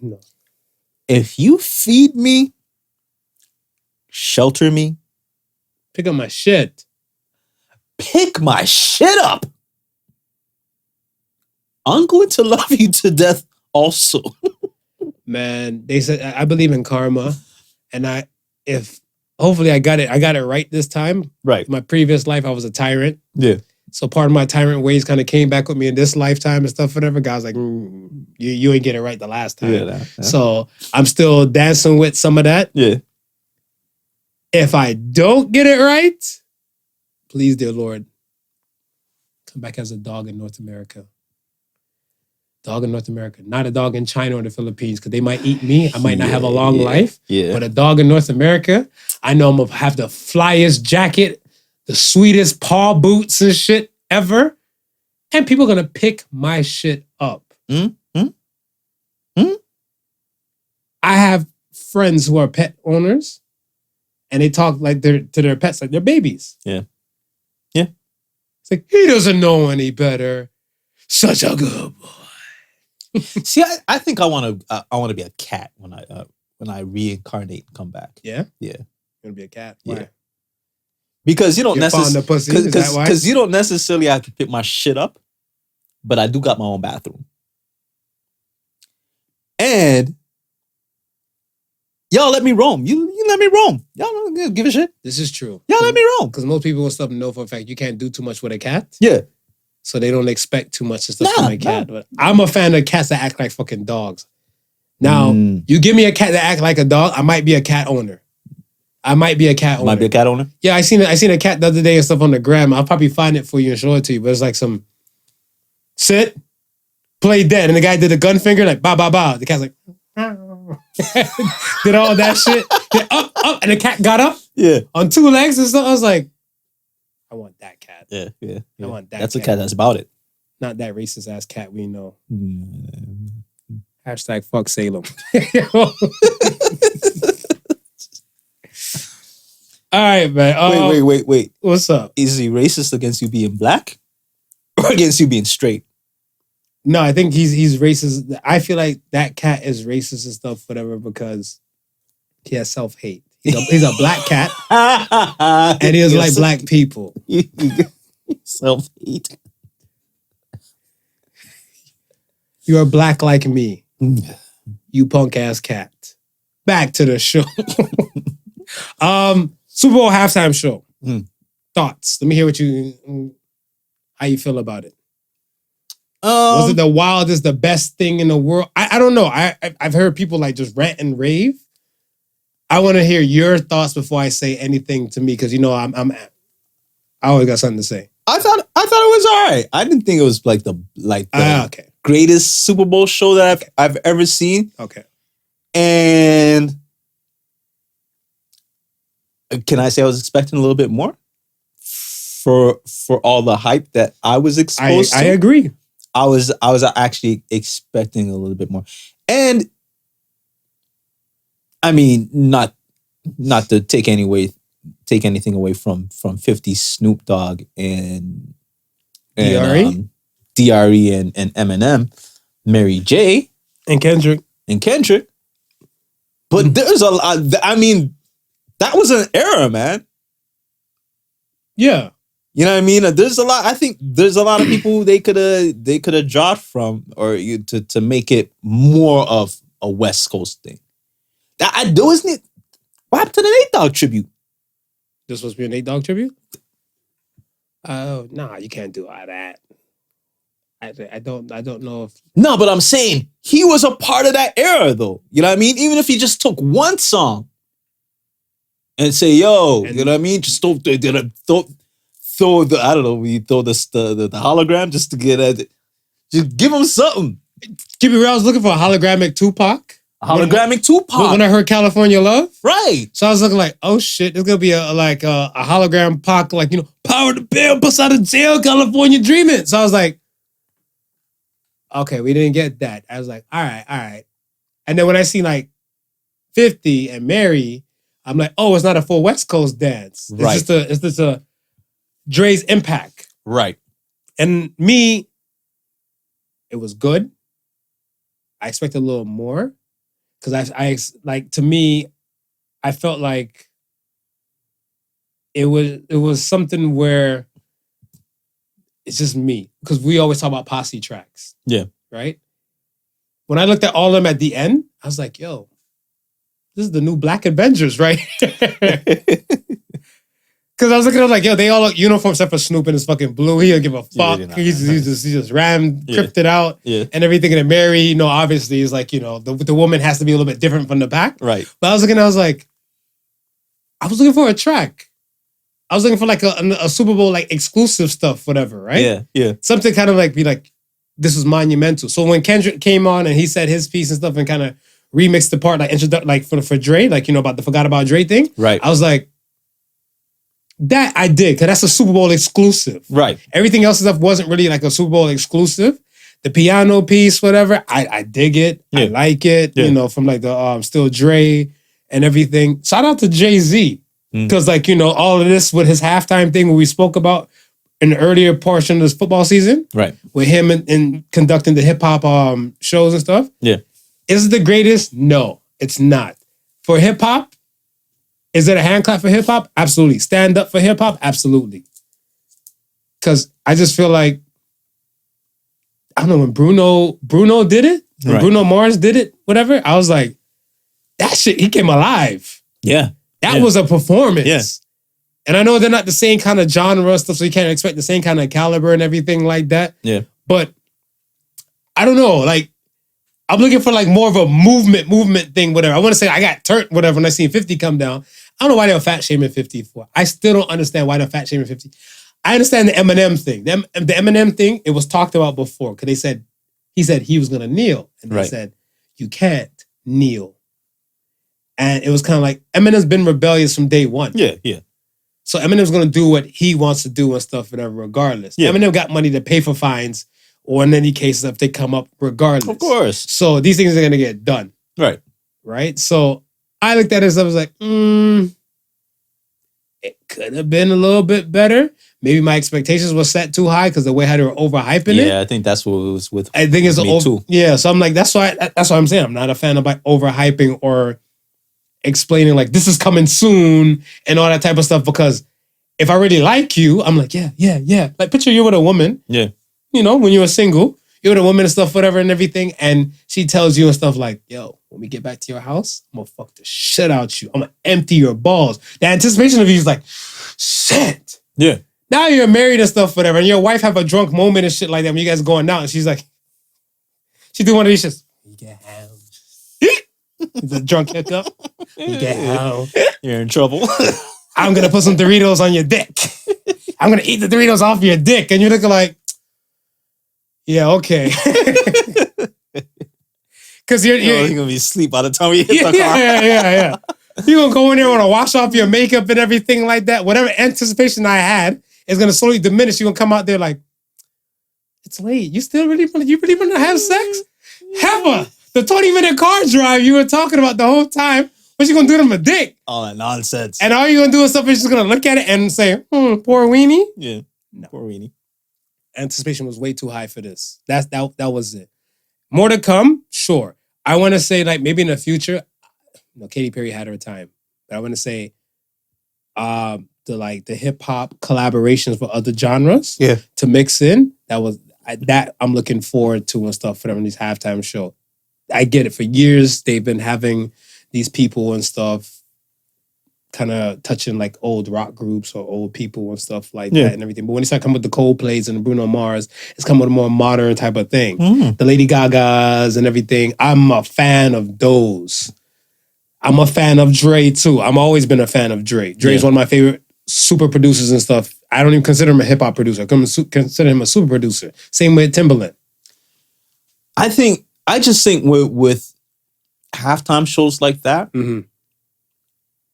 No. If you feed me, shelter me, Pick up my shit. pick my shit up, I'm going to love you to death also. Man, they said I believe in karma, and hopefully I got it right this time. Right. My previous life, I was a tyrant. Yeah. So part of my tyrant ways kind of came back with me in this lifetime and stuff, whatever. God's like, you ain't get it right the last time. Yeah. So I'm still dancing with some of that. Yeah. If I don't get it right, please, dear Lord, come back as a dog in North America. Dog in North America, not a dog in China or the Philippines, because they might eat me. I might not have a long life. Yeah. But a dog in North America, I know I'm gonna have the flyest jacket, the sweetest paw boots and shit ever. And people are gonna pick my shit up. I have friends who are pet owners and they talk like to their pets like they're babies. Yeah. Yeah. It's like, he doesn't know any better. Such a good boy. See, I think I want to be a cat when I reincarnate and come back. Yeah? Yeah. You're gonna be a cat. Why? Yeah. Because you don't You're fond of pussy, is that why? Because you don't necessarily have to pick my shit up, but I do got my own bathroom. And y'all let me roam. You let me roam. Y'all don't give a shit. This is true. Y'all let me roam. Because most people and stuff know for a fact you can't do too much with a cat. Yeah. So they don't expect too much and stuff from Nah, a cat. But I'm a fan of cats that act like fucking dogs. Now, you give me a cat that act like a dog, I might be a cat owner. Might be a cat owner. Yeah, I seen a cat the other day and stuff on the gram. I'll probably find it for you and show it to you. But it's like some sit, play dead. And the guy did a gun finger, like bow, bow, bow. The cat's like, did all that shit. Yeah, up. And the cat got up on two legs and stuff. I was like, I want that cat. Yeah. I want that That's a cat that's about it. Not that racist ass cat we know. Hashtag fuck Salem. All right, man. Wait. What's up? Is he racist against you being black or against you being straight? No, I think he's racist. I feel like that cat is racist and stuff, whatever, because he has self-hate. He's a black cat, and he doesn't like black people. Self-hate. You are black like me. You punk ass cat. Back to the show. Super Bowl halftime show. Thoughts? Let me hear how you feel about it. Was it the wildest, the best thing in the world? I don't know. I've heard people like just rant and rave. I want to hear your thoughts before I say anything to me, because you know I'm I always got something to say. I thought it was all right. I didn't think it was like the Okay. greatest Super Bowl show that I've ever seen. Okay. And can I say I was expecting a little bit more for all the hype that I was exposed to? I agree. I was actually expecting a little bit more. And I mean, not to take anything away from 50 Snoop Dogg and DRE? DRE and Eminem, Mary J. And Kendrick. But there's a lot. I mean, that was an era, man. Yeah. You know what I mean? There's a lot. I think there's a lot of people they could have dropped from or to make it more of a West Coast thing. That wasn't it. What happened to the Nate Dogg tribute? This supposed to be a Nate Dogg tribute? Oh, nah, you can't do all that. I don't know if No, but I'm saying he was a part of that era, though. You know what I mean? Even if he just took one song and say, "Yo," you know what I mean? Just throw the I don't know. We throw the hologram just to get at it. Just give him something. Keep it real, I was looking for a hologramic Tupac. Hologramic Tupac. When I heard California Love. Right. So I was looking like, oh shit, there's gonna be a hologram Pac, like, power to bail, bust out of jail, California dreaming. So I was like, okay, we didn't get that. I was like, all right. And then when I see like 50 and Mary, I'm like, oh, it's not a full West Coast dance. It's just a Dre's impact. Right. And me, it was good. I expected a little more. Because to me, I felt like it was something where it's just me. Because we always talk about posse tracks. Yeah. Right? When I looked at all of them at the end, I was like, yo, this is the new Black Avengers, right? Because I was looking at like, yo, they all look uniform except for Snoop in his fucking blue. He don't give a fuck. Yeah, he just crypted out Yeah. and everything. And then Mary, obviously is like, the woman has to be a little bit different from the pack. Right. But I was looking for a track. I was looking for like a Super Bowl like exclusive stuff, whatever, right? Yeah. Something kind of like be like, this was monumental. So when Kendrick came on and he said his piece and stuff and kind of remixed the part like for Dre, like about the Forgot About Dre thing. Right. I was like, that I did, because that's a Super Bowl exclusive. Right. Everything else stuff wasn't really like a Super Bowl exclusive. The piano piece, whatever, I dig it. Yeah. I like it, from like the Still Dre and everything. Shout out to Jay-Z. Because all of this with his halftime thing, what we spoke about in the earlier portion of this football season. Right. With him and conducting the hip-hop shows and stuff. Yeah. Is it the greatest? No, it's not. For hip-hop, is it a hand clap for hip hop? Absolutely. Stand up for hip hop? Absolutely. Because I just feel like, I don't know, when Bruno did it, when Right. Bruno Mars did it, whatever, I was like, that shit, he came alive. Yeah. That was a performance. Yeah. And I know they're not the same kind of genre stuff, so you can't expect the same kind of caliber and everything like that. Yeah. But I don't know, like, I'm looking for like more of a movement thing, whatever. I want to say I got turned, whatever, when I seen 50 come down. I don't know why they were fat shaming 50 for. I still don't understand why they're fat shaming 50. I understand the Eminem thing. The Eminem thing, it was talked about before because he said he was going to kneel. And they said, you can't kneel. And it was kind of like, Eminem's been rebellious from day one. Yeah. So Eminem's going to do what he wants to do and stuff, whatever, regardless. Yeah. Eminem got money to pay for fines or in any cases if they come up regardless. Of course. So these things are going to get done. Right. Right? So I looked at it and I was like, it could have been a little bit better. Maybe my expectations were set too high because the way how they were overhyping it. Yeah, I think that's what it was with. I think it's me too. Yeah, so I'm like, that's why I'm saying I'm not a fan of like overhyping or explaining like this is coming soon and all that type of stuff. Because if I really like you, I'm like, yeah. Like picture you with a woman. Yeah. When you were single, you're with a woman and stuff, whatever and everything, and she tells you and stuff like, yo, when we get back to your house, I'm gonna fuck the shit out you. I'm gonna empty your balls. The anticipation of you is like, shit. Yeah. Now you're married and stuff, whatever, and your wife have a drunk moment and shit like that when you guys are going out, and she's like, she do one of these shits. You get hound. It's a drunk hiccup. You get hound. You're in trouble. I'm gonna put some Doritos on your dick. I'm gonna eat the Doritos off your dick, and you're looking like, yeah, okay. Because you're gonna be asleep by the time we hit the car. yeah. You're gonna go in there and wanna wash off your makeup and everything like that. Whatever anticipation I had is gonna slowly diminish. You're gonna come out there like, it's late. You really want to have sex? Heather, the 20-minute car drive you were talking about the whole time. What you gonna do to my dick? All that nonsense. And all you gonna do is something just gonna look at it and say, poor weenie. Yeah, no. Poor weenie. Anticipation was way too high for this. That was it. More to come, sure. I want to say like maybe in the future, Katy Perry had her time, but I want to say, the hip hop collaborations with other genres, to mix in. That I'm looking forward to and stuff for them in these halftime show. I get it. For years they've been having these people and stuff kind of touching like old rock groups or old people and stuff like that and everything. But when they start coming with the Coldplays and the Bruno Mars, it's coming with a more modern type of thing. The Lady Gagas and everything. I'm a fan of those. I'm a fan of Dre too. I've always been a fan of Dre. Dre's one of my favorite super producers and stuff. I don't even consider him a hip hop producer. I consider him a super producer. Same with Timbaland. I just think with halftime shows like that,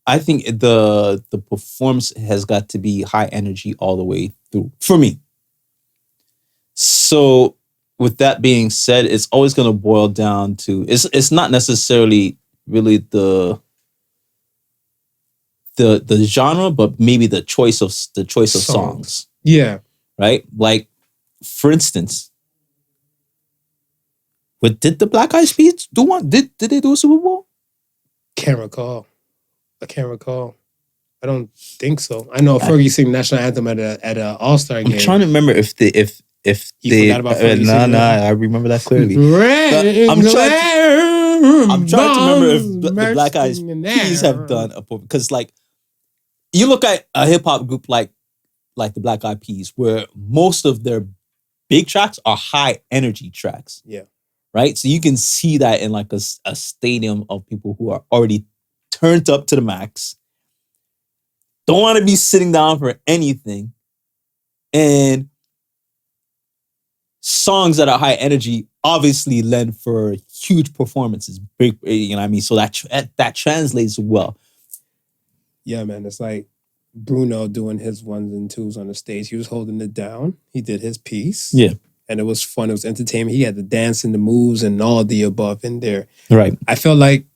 I think the performance has got to be high energy all the way through for me. So with that being said, it's always going to boil down to it's not necessarily really the genre, but maybe the choice of songs. Yeah. Right? Like, for instance, did the Black Eyed Peas do one? Did they do a Super Bowl? Can't recall. I can't recall. I don't think so. I know Fergie sang national anthem at a All-Star game. I'm trying to remember if they forgot about Fergie singing that? I remember that clearly. I'm trying to remember if the Black Eyed Peas have done a, because like you look at a hip hop group like the Black Eyed Peas, where most of their big tracks are high energy tracks. Yeah. Right? So you can see that in like a stadium of people who are already turned up to the max, don't want to be sitting down for anything, and songs that are high energy obviously lend for huge performances. Big, you know what I mean? So that translates well. Yeah, man. It's like Bruno doing his ones and twos on the stage. He was holding it down. He did his piece. Yeah. And it was fun. It was entertainment. He had the dance and the moves and all the above in there. Right. I felt like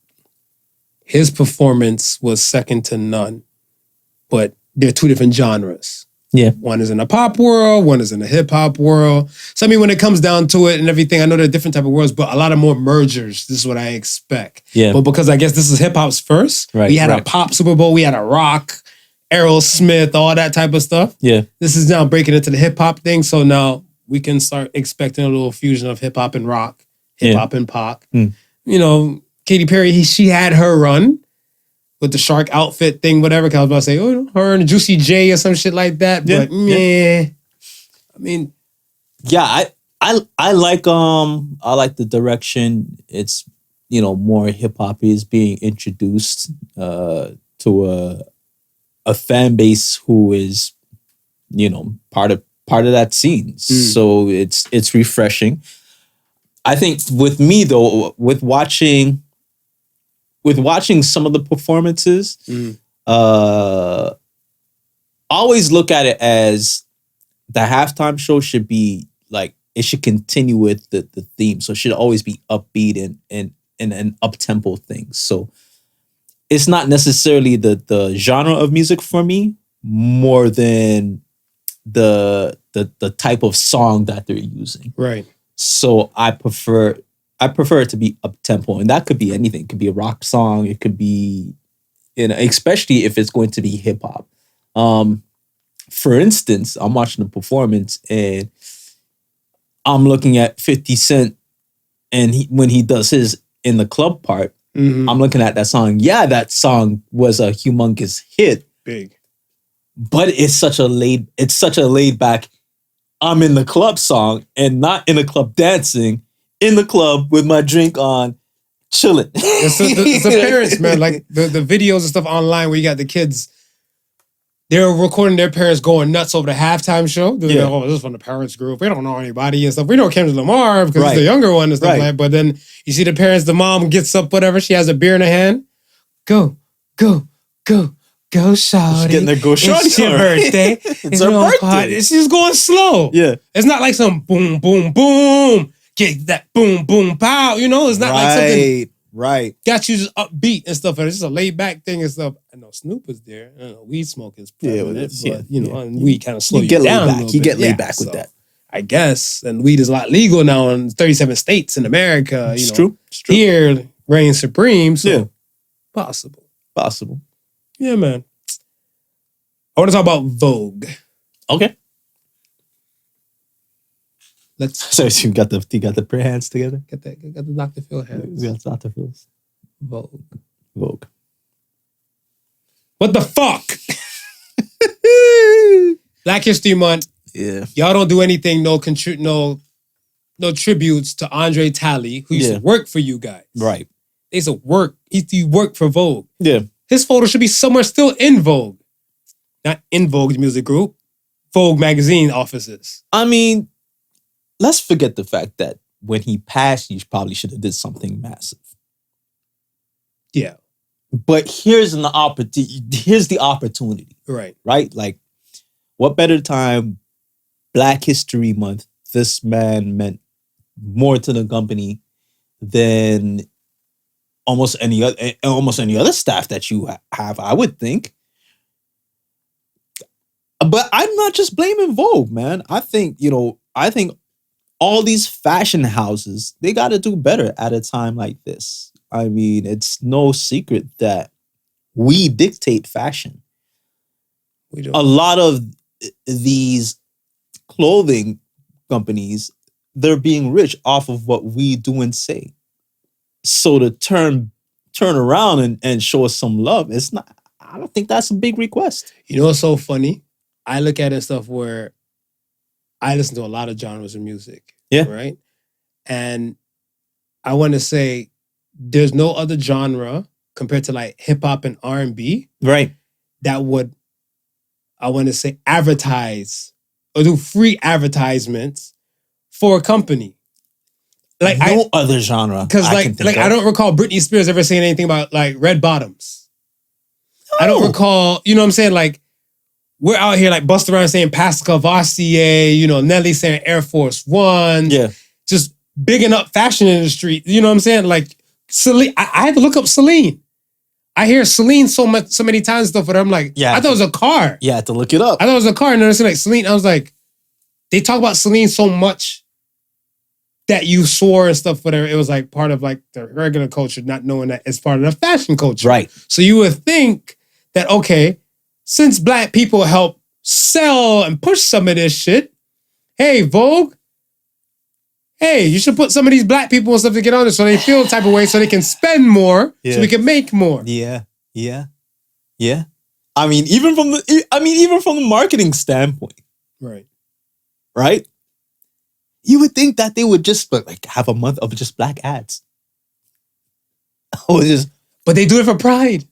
his performance was second to none, but they're two different genres. Yeah. One is in the pop world, one is in the hip hop world. So I mean, when it comes down to it and everything, I know they're different type of worlds, but a lot of more mergers. This is what I expect. Yeah. But because I guess this is hip hop's first, we had a pop Super Bowl, we had a rock, Aerosmith, all that type of stuff. Yeah. This is now breaking into the hip hop thing. So now we can start expecting a little fusion of hip hop and rock, hip hop and pop. You know, Katy Perry, she had her run with the shark outfit thing, whatever. Cause I was about to say, her and Juicy J or some shit like that. But I mean, yeah, I like the direction. It's, you know, more hip hop is being introduced to a fan base who is, you know, part of that scene. So it's refreshing. I think with me though, with watching some of the performances, always look at it as the halftime show should be like, it should continue with the theme. So it should always be upbeat and an up-tempo thing. So it's not necessarily the genre of music for me, more than the type of song that they're using. right. So I prefer it to be up-tempo, and that could be anything. It could be a rock song. It could be, you know, especially if it's going to be hip-hop. For instance, I'm watching a performance, and I'm looking at 50 Cent, and when he does his in the club part, I'm looking at that song. Yeah, that song was a humongous hit. Big. But it's such a laid back, I'm in the club song, and not in the club dancing, in the club with my drink on, chilling. It's the parents, man. Like the videos and stuff online where you got the kids they were recording their parents going nuts over the halftime show. They're Yeah. like, oh, this is from the parents group. We don't know anybody and stuff. We know Kendrick Lamar because Right. he's the younger one and stuff Right. like that. But then you see the parents, the mom gets up, whatever. She has a beer in her hand. Go, go, go, go, shawty. She's getting their go shawty It's your on. birthday. It's her your birthday. party. She's just going slow. Yeah. It's not like some boom, boom, boom. Get that boom, boom, pow. You know, it's not like something Right. got you just upbeat and stuff. It's just a laid back thing and stuff. I know Snoop is there. I know weed smoke is prevalent, Yeah, but you know, yeah. and weed kind of slow You you, get laid down. a back. little You bit. get laid Yeah, back with so that. I guess. And weed is a lot legal now in 37 states in America. It's you know, true. It's true. Here reigns supreme. So Yeah. possible. Possible. Yeah, man. I want to talk about Vogue. Okay. Let's So you got the prayer hands together. get the Dr. Phil hands. You got Dr. Phil's Vogue. Vogue. What the fuck? Black History Month. Yeah. Y'all don't do anything, no tributes to Andre Talley, who used Yeah. to work for you guys. Right. They used to work. He worked for Vogue. Yeah. His photo should be somewhere still in Vogue. Not in Vogue's music group. Vogue magazine offices. I mean, let's forget the fact that when he passed, he probably should have did something massive. Yeah, But here's the opportunity, right. right? Like, what better time? Black History Month. This man meant more to the company than almost any other staff that you have, I would think. But I'm not just blaming Vogue, man. I think all these fashion houses, they got to do better at a time like this. I mean, it's no secret that we dictate fashion. We don't. A lot of these clothing companies, they're being rich off of what we do and say. So to turn around and show us some love, I don't think that's a big request. You know what's so funny? I look at it stuff where I listen to a lot of genres of music. Yeah. Right? And I want to say there's no other genre compared to like hip hop and R&B Right. that would, I want to say, advertise or do free advertisements for a company. Like No other genre. because I like can think I of. don't recall Britney Spears ever saying anything about like red bottoms. I don't No. recall, you know what I'm saying? Like we're out here like busting around saying Pascal Vassier, you know, Nelly saying Air Force One. Yeah. Just bigging up fashion industry. You know what I'm saying? Like Celine, I had to look up Celine. I hear Celine so many times stuff, but I'm like, Yeah. I thought it was a car. You had to look it up. I thought it was a car, and then I said like Celine. I was like, they talk about Celine so much that you swore and stuff, whatever. It was like part of like the regular culture, not knowing that it's part of the fashion culture. Right. So you would think that, okay, since black people help sell and push some of this shit, hey, Vogue, hey, you should put some of these black people and stuff to get on it so they feel the type of way so they can spend more, Yeah. so we can make more. Yeah. I mean, even from the marketing standpoint, Right. right? You would think that they would just like have a month of just black ads. Oh, just But they do it for pride.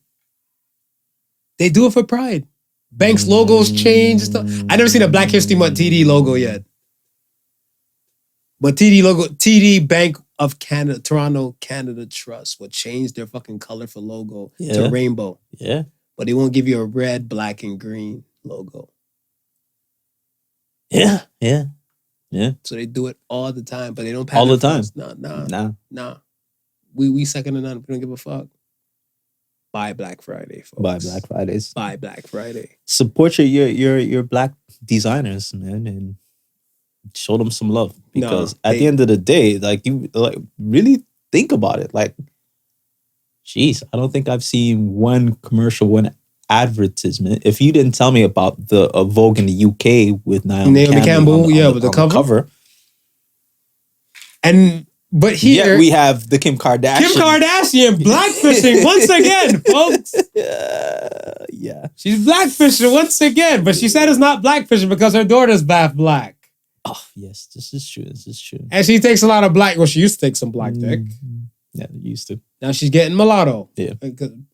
They do it for pride. Banks' logos change and stuff. I never seen a Black History Month TD logo yet. But TD Bank of Canada, Toronto, Canada Trust would change their fucking colorful logo Yeah. to rainbow. yeah. But they won't give you a red, black, and green logo. Yeah. So they do it all the time, but they don't All the patent time. first. Nah. We second to none. We don't give a fuck. Buy Black Friday, folks. Buy Black Fridays. Buy Black Friday. Support your black designers, man, and show them some love. Because at the end of the day, like you like really think about it. Like, geez, I don't think I've seen one commercial, one advertisement. If you didn't tell me about the Vogue in the UK with Naomi Campbell, with the cover. But here, we have the Kim Kardashian. Kim Kardashian blackfishing once again, folks. Yeah. She's blackfishing once again, but she said it's not blackfishing because her daughter's half black. Oh, yes, this is true. And she takes a lot of black. Well, she used to take some black dick. Yeah, they used to. Now she's getting mulatto. Yeah.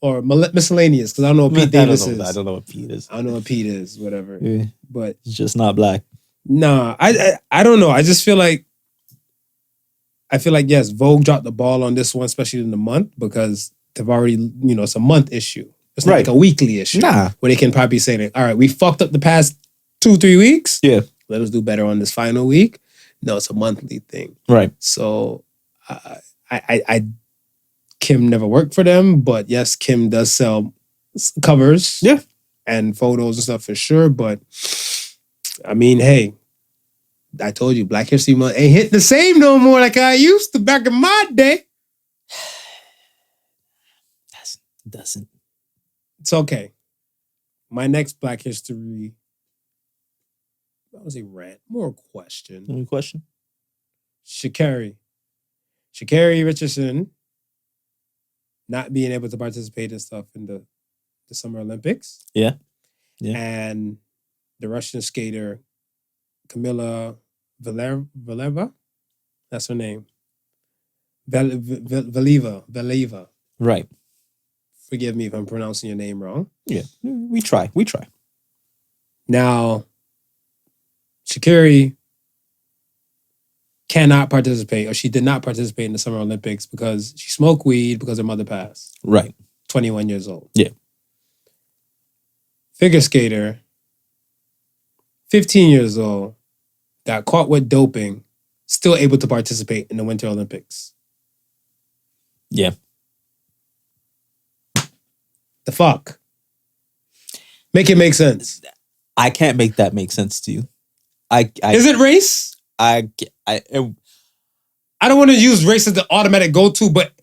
Or miscellaneous, because I don't know what Pete Davis is. I don't know what Pete is. I don't know what Pete is, whatever. Yeah. But He's just not black. nah, I don't know. I just feel like yes, Vogue dropped the ball on this one, especially in the month, because they've already, it's a month issue. It's not Right. like a weekly issue. Nah. Where they can probably say, like, all right, we fucked up the past 2-3 weeks. Yeah. Let us do better on this final week. No, it's a monthly thing. Right. So I Kim never worked for them, but yes, Kim does sell covers. Yeah. And photos and stuff for sure. But I mean, hey, I told you, Black History Month ain't hit the same no more like I used to back in my day. Doesn't. It's okay. My next Black History, I would say rant, more question. Any question? Sha'Carri Richardson not being able to participate in stuff in the Summer Olympics. Yeah. Yeah. And the Russian skater Kamila Valieva, that's her name. Valieva. Right. Forgive me if I'm pronouncing your name wrong. Yeah. We try. Now, Sha'Carri cannot participate, or she did not participate in the Summer Olympics because she smoked weed because her mother passed. Right. 21 years old. Yeah. Figure skater, 15 years old, got caught with doping, still able to participate in the Winter Olympics. Yeah. The fuck? Make it make sense. I can't make that make sense to you. Is it race? I don't want to use race as the automatic go-to, but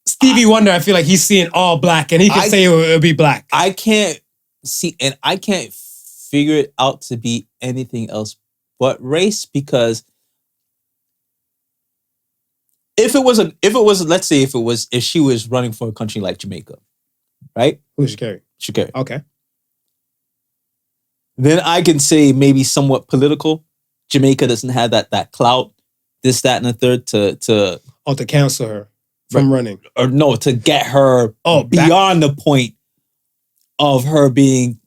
Stevie Wonder, I feel like he's seeing all black, and he can say it would be black. I can't see, and I can't figure it out to be anything else but race, because if she was running for a country like Jamaica, right? Who's Sha'Carri? Sha'Carri. Okay. Then I can say maybe somewhat political. Jamaica doesn't have that clout, this, that, and the third to cancel her from running. Or no, to get her beyond the point of her being,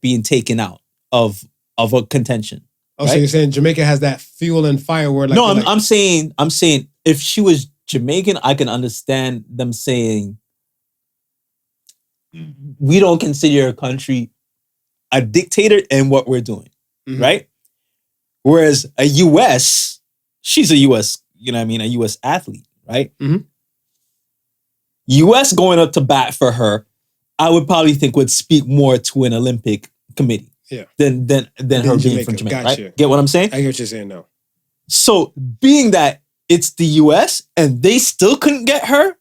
being taken out of a contention. Oh, right? So you're saying Jamaica has that fuel and fire word? No, I'm saying if she was Jamaican, I can understand them saying, we don't consider your country a dictator in what we're doing, right? Whereas a U.S., she's a U.S., a U.S. athlete, right? Mm-hmm. U.S. going up to bat for her, I would probably think would speak more to an Olympic committee than her being from Jamaica, right? Get what I'm saying? I get what you're saying now. So being that it's the U.S. and they still couldn't get her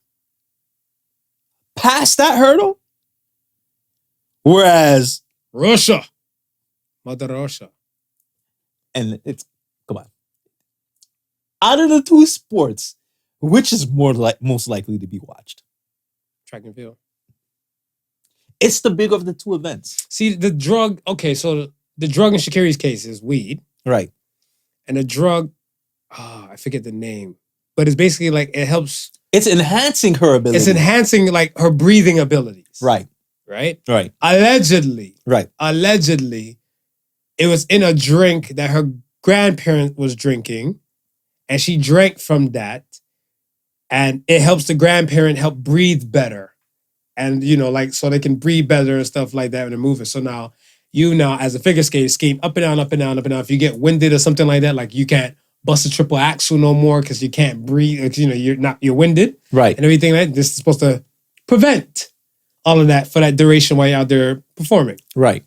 past that hurdle, whereas Russia, Mother Russia. And it's, come on. Out of the two sports, which is most likely to be watched? Track and field. It's the big of the two events. See, the drug, so the drug in Sha'Carri's case is weed. Right. And the drug, I forget the name, but it's basically like it helps. It's enhancing her ability. It's enhancing like her breathing abilities. Right. Right? Right. Allegedly. Right. Allegedly, it was in a drink that her grandparent was drinking, and she drank from that, and it helps the grandparent help breathe better. And, so they can breathe better and stuff like that when they're moving. So now, as a figure skater, skate up and down, up and down, up and down. If you get winded or something like that, like you can't bust a triple axle no more because you can't breathe, you're winded. Right. And everything like that. This is supposed to prevent all of that for that duration while you're out there performing. Right.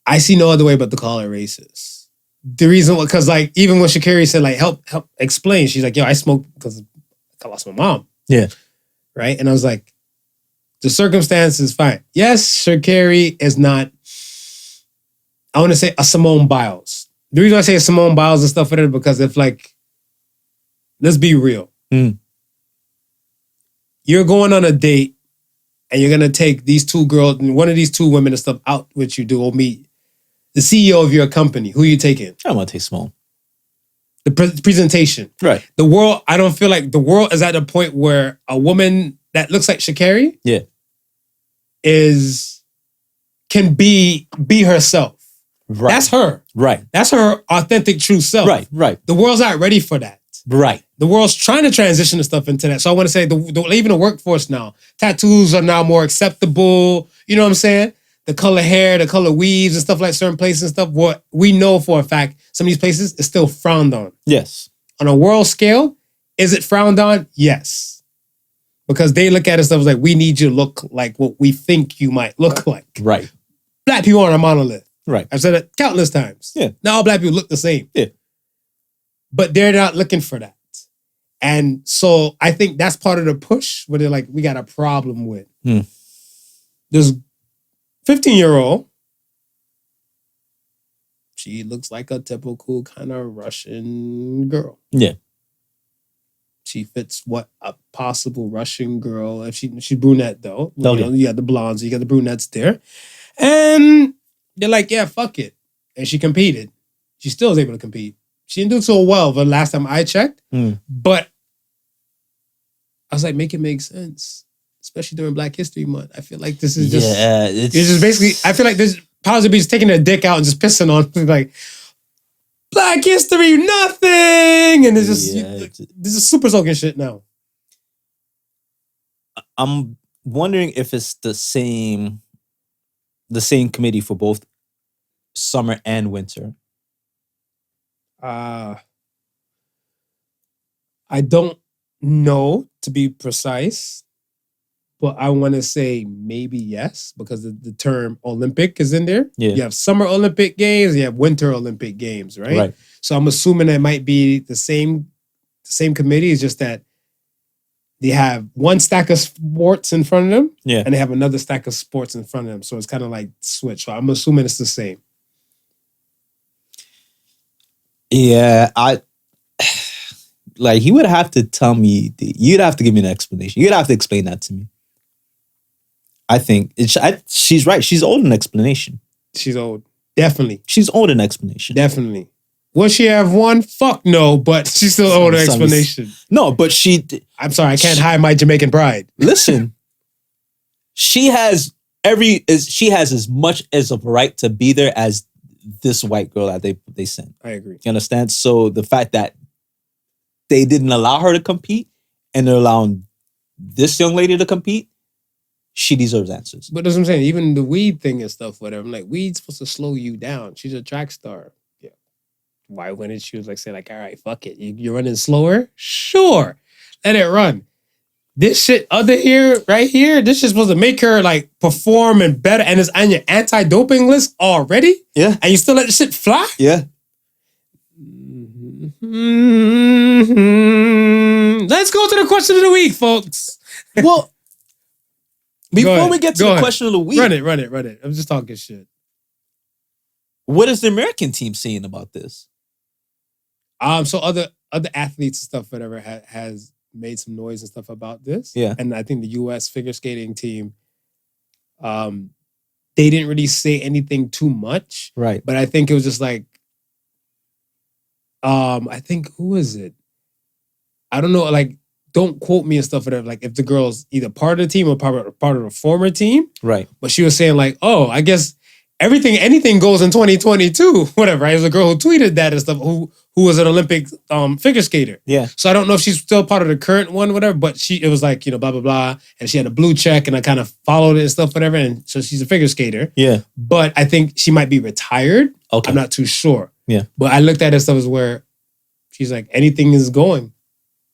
I see no other way but to call it racist. The reason, because like even when Sha'Carri said like help explain, she's like, yo, I smoked because I lost my mom. Yeah. Right? And I was like, the circumstances, fine. Yes, Sha'Carri is not, I want to say a Simone Biles. The reason I say Simone Biles and stuff like that because if like, let's be real. You're going on a date and you're going to take these two girls, and one of these two women and stuff out with you to go meet the CEO of your company. Who are you taking? I'm going to take Simone. The presentation. Right. The world, I don't feel like the world is at a point where a woman that looks like Sha'Carri can be herself. Right. That's her. Right. That's her authentic true self. Right. Right. The world's not ready for that. Right. The world's trying to transition the stuff into that. So I want to say even the workforce now, tattoos are now more acceptable. You know what I'm saying? The color hair, the color weaves and stuff like certain places and stuff. What we know for a fact, some of these places is still frowned on. Yes. On a world scale, is it frowned on? Yes. Because they look at it stuff like, we need you to look like what we think you might look like. Right. Black people aren't a monolith. Right. I've said it countless times. Yeah. Not all black people look the same. Yeah. But they're not looking for that. And so I think that's part of the push where they're like, we got a problem with. This 15-year-old, she looks like a typical kind of Russian girl. Yeah. She fits what a possible Russian girl, if she's brunette though. Okay. You got the blondes, you got the brunettes there. And they're like, yeah, fuck it. And she competed. She still was able to compete. She didn't do so well the last time I checked. But I was like, make it make sense. Especially during Black History Month. I feel like this is just... Yeah, it's just basically... I feel like this powers to be just taking their dick out and just pissing on like, Black History, nothing! And it's just... this is super soaking shit now. I'm wondering if it's the same committee for both summer and winter. I don't know, to be precise, but I want to say maybe yes, because the term Olympic is in there. Yeah. You have Summer Olympic Games, you have Winter Olympic Games, right? Right. So I'm assuming it might be the same committee, it's just that they have one stack of sports in front of them, and they have another stack of sports in front of them. So it's kind of like switch. So I'm assuming it's the same. Yeah, like he would have to tell me. You'd have to give me an explanation. You'd have to explain that to me. I think she's right. She's old in explanation. She's old, definitely. She's old in explanation, definitely. Will she have one? Fuck no, but she's still old in explanation. No, but she. I'm sorry, I can't hide my Jamaican pride. Listen, she has as much as a right to be there as this white girl that they sent. I agree. You understand? So the fact that they didn't allow her to compete and they're allowing this young lady to compete, she deserves answers. But that's what I'm saying. Even the weed thing and stuff, whatever. I'm like, weed's supposed to slow you down. She's a track star. Yeah. Why wouldn't she say like, all right, fuck it. You're running slower? Sure. Let it run. This shit right here, this shit's supposed to make her like perform and better, and it's on your anti-doping list already? Yeah. And you still let the shit fly? Yeah. Let's go to the question of the week, folks. Well, before we get to the question of the week. Run it. I'm just talking shit. What is the American team saying about this? So other athletes and stuff, whatever, has made some noise and stuff about this. Yeah. And I think the U.S. figure skating team, they didn't really say anything too much. Right. But I think it was just like, I think, who is it? I don't know, like, don't quote me and stuff, whatever. Like, if the girl's either part of the team or part of the former team. Right. But she was saying like, oh, I guess anything goes in 2022, whatever. Right? It was a girl who tweeted that and stuff, who was an Olympic figure skater. Yeah. So I don't know if she's still part of the current one, whatever, but it was like, blah, blah, blah. And she had a blue check and I kind of followed it and stuff, whatever. And so she's a figure skater. Yeah. But I think she might be retired. Okay. I'm not too sure. Yeah. But I looked at it stuff as where she's like, anything is going.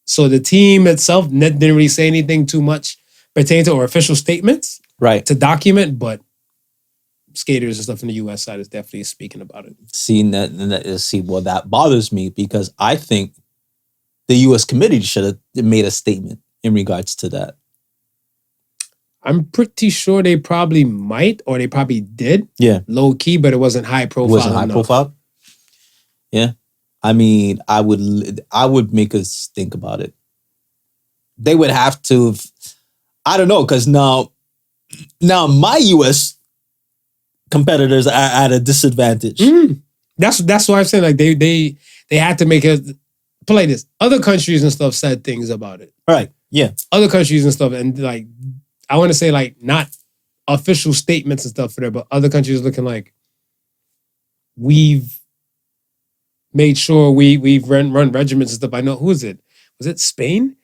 So the team itself didn't really say anything too much pertaining to or official statements. Right. To document, but skaters and stuff in the U.S. side is definitely speaking about it. Well, that bothers me because I think the U.S. committee should have made a statement in regards to that. I'm pretty sure they probably might, or they probably did. Yeah. Low key, but it wasn't high profile. It wasn't high profile? Yeah. I mean, I would make us think about it. They would have to, I don't know, because now my U.S. competitors are at a disadvantage. That's why I'm saying like they they had to make it, play this. Other countries and stuff said things about it. Right. Yeah. Other countries and stuff, and like, I want to say like not official statements and stuff for there, but other countries looking like we've made sure we've run regiments and stuff. I know, who is it? Was it Spain?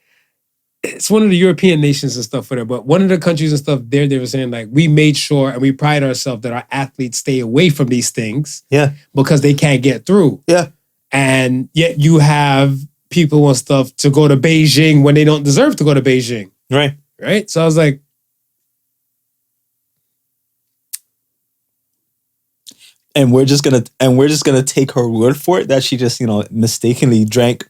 It's one of the European nations and stuff for there, but one of the countries and stuff there, they were saying like, we made sure and we pride ourselves that our athletes stay away from these things. Yeah. Because they can't get through. Yeah. And yet you have people and stuff to go to Beijing when they don't deserve to go to Beijing. Right. Right? So I was like, and we're just gonna take her word for it that she just, mistakenly drank.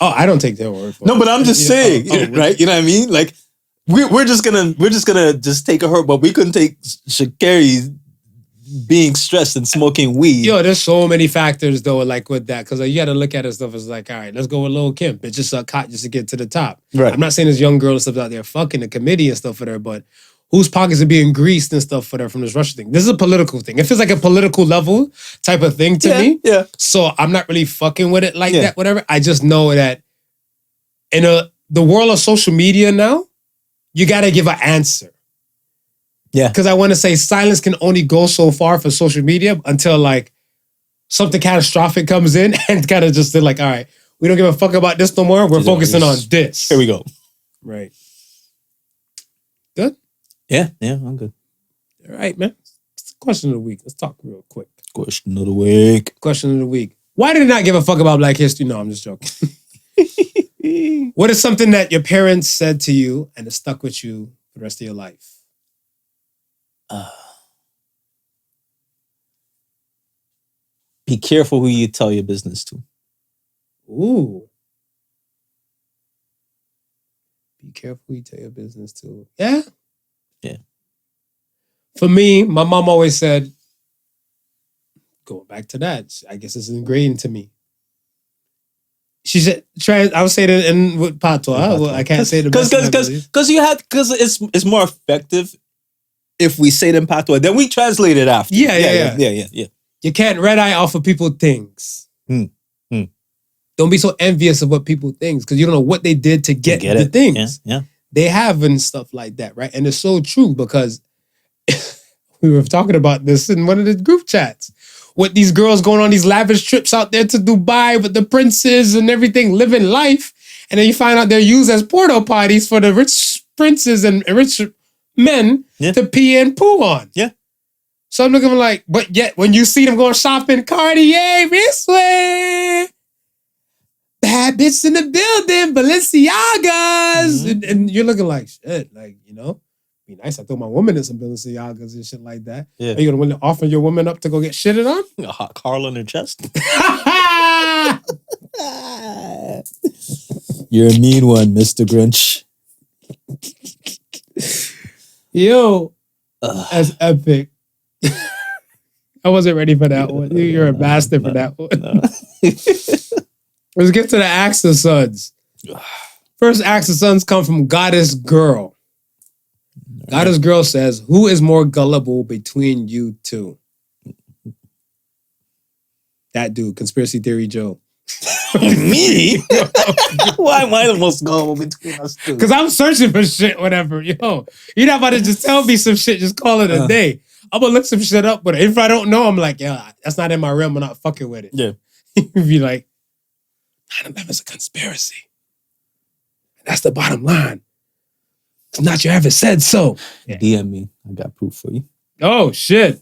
oh, I don't take their word for it. No, but I'm just saying, right? You know what I mean? Like we're just gonna take her, but we couldn't take Sha'Carri being stressed and smoking weed. Yo, there's so many factors though, like with that, because you got to look at it stuff as like, all right, let's go with Lil Kim. Bitch just suck hot just to get to the top. Right. I'm not saying there's young girls and stuff out there fucking the committee and stuff for her, but whose pockets are being greased and stuff for her from this Russia thing? This is a political thing. It feels like a political level type of thing to me. Yeah. So I'm not really fucking with it like that, whatever. I just know that in the world of social media now, you got to give an answer. Yeah. Because I want to say silence can only go so far for social media until like something catastrophic comes in and kind of just like, all right, we don't give a fuck about this no more. We're focusing on this. Here we go. Right. Good? Yeah, I'm good. All right, man. It's the question of the week. Let's talk real quick. Question of the week. Question of the week. Why did it not give a fuck about Black History? No, I'm just joking. What is something that your parents said to you and it stuck with you for the rest of your life? Be careful who you tell your business to. Ooh. Be careful who you tell your business to. Yeah? Yeah. For me, my mom always said, going back to that, I guess it's ingrained into me. She said, I would say it in with patois. Well, I can't say the best. Because it's more effective if we say it in patois. Then we translate it after. Yeah. You can't red eye off of people things. Don't be so envious of what people think because you don't know what they did to get the things. Yeah. They have and stuff like that, right? And it's so true because we were talking about this in one of the group chats. With these girls going on these lavish trips out there to Dubai with the princes and everything, living life. And then you find out they're used as portal potties for the rich princes and rich men to pee and poo on. Yeah. So I'm looking like, but yet when you see them going shopping, Cartier, this way, bad bitch in the building, Balenciagas. And you're looking like, shit, like, be nice. I throw my woman in some Balenciagas and shit like that. Yeah. Are you going to offer your woman up to go get shitted on? A hot Carl on her chest. You're a mean one, Mr. Grinch. Yo, that's epic. I wasn't ready for that one. You're a bastard for that one. No. Let's get to the Axe of Sons. First Axe of Sons come from Goddess Girl. Goddess Girl says, who is more gullible between you two? That dude, Conspiracy Theory Joe. Me? Why am I the most gullible between us two? Because I'm searching for shit, whatever. Yo, you're not about to just tell me some shit, just call it a day. I'm going to look some shit up, but if I don't know, I'm like, yeah, that's not in my realm. I'm not fucking with it. Yeah. You'd be like, 9/11 is a conspiracy. And that's the bottom line. It's not you ever said so. Yeah. DM me. I got proof for you. Oh, shit.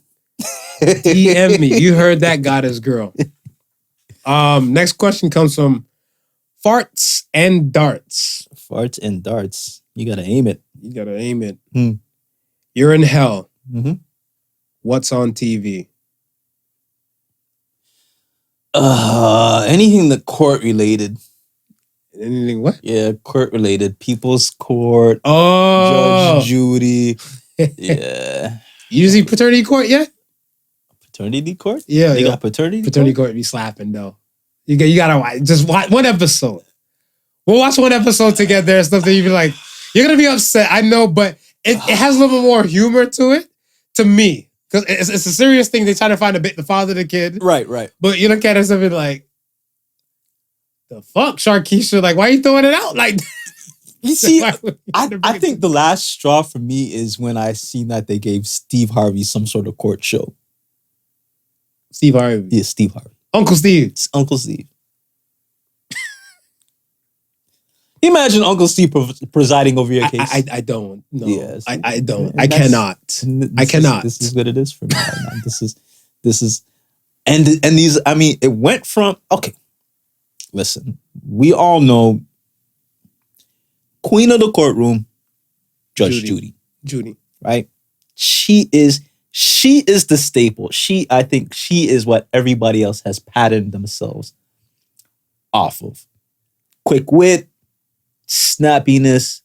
DM me. You heard that, Goddess Girl. Next question comes from Farts and Darts. Farts and darts. You got to aim it. You got to aim it. You're in hell. Mm-hmm. What's on TV? Anything that court related. Anything what? Yeah, court related. People's Court. Oh. Judge Judy. Yeah. You see Paternity Court yet? Paternity Court? Yeah. You got Paternity Court be slapping though. You gotta watch. Just watch one episode. We'll watch one episode together and stuff that you be like, you're gonna be upset. I know, but it has a little bit more humor to it, to me. Because it's a serious thing. They try to find the father of the kid. Right. But you look at it and be like, the fuck, Sharkeisha? Like, why are you throwing it out like that? You see, Why would you bring I it think to- the last straw for me is when I seen that they gave Steve Harvey some sort of court show. Steve Harvey. Yeah, Steve Harvey. Uncle Steve. It's Uncle Steve. Imagine Uncle Steve presiding over your case. I don't. No. Yes. I don't. And I that's- cannot. and I cannot. This is what it is for me right now. This is, and these. I mean, it went from okay. Listen, we all know Queen of the courtroom, Judge Judy, right? She is the staple. I think she is what everybody else has patterned themselves off of. Quick wit, snappiness.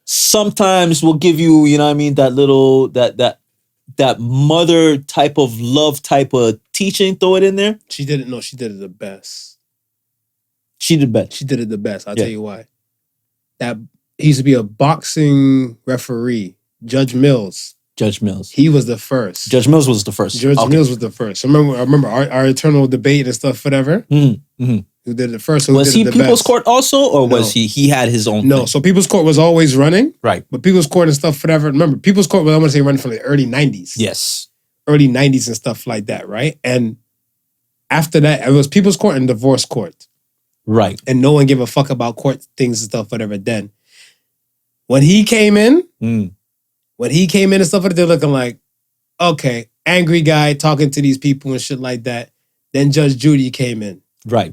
Sometimes we'll give you, you know what I mean, that little, that mother type of love type of teaching, throw it in there. She did it. No, she did it the best. She did better. She did it the best. I'll Yeah. tell you why. That he used to be a boxing referee, Judge Mills. Judge Mills. He was the first. Judge Mills was the first. Judge Okay. Mills was the first. I remember our eternal debate and stuff, whatever. Mm-hmm. Who did it first? Who Was did he it the People's best? Court also, or was No. he had his own? No, thing? so People's Court was always running, Right. but People's Court and stuff, whatever. Remember, People's Court was, I want to say, running from the early 90s. Yes. Early 90s and stuff like that, right? And after that, it was People's Court and Divorce Court. Right. And no one gave a fuck about court things and stuff, whatever, then. When he came in, Mm. and stuff, they're looking like, okay, angry guy talking to these people and shit like that. Then Judge Judy came in. Right.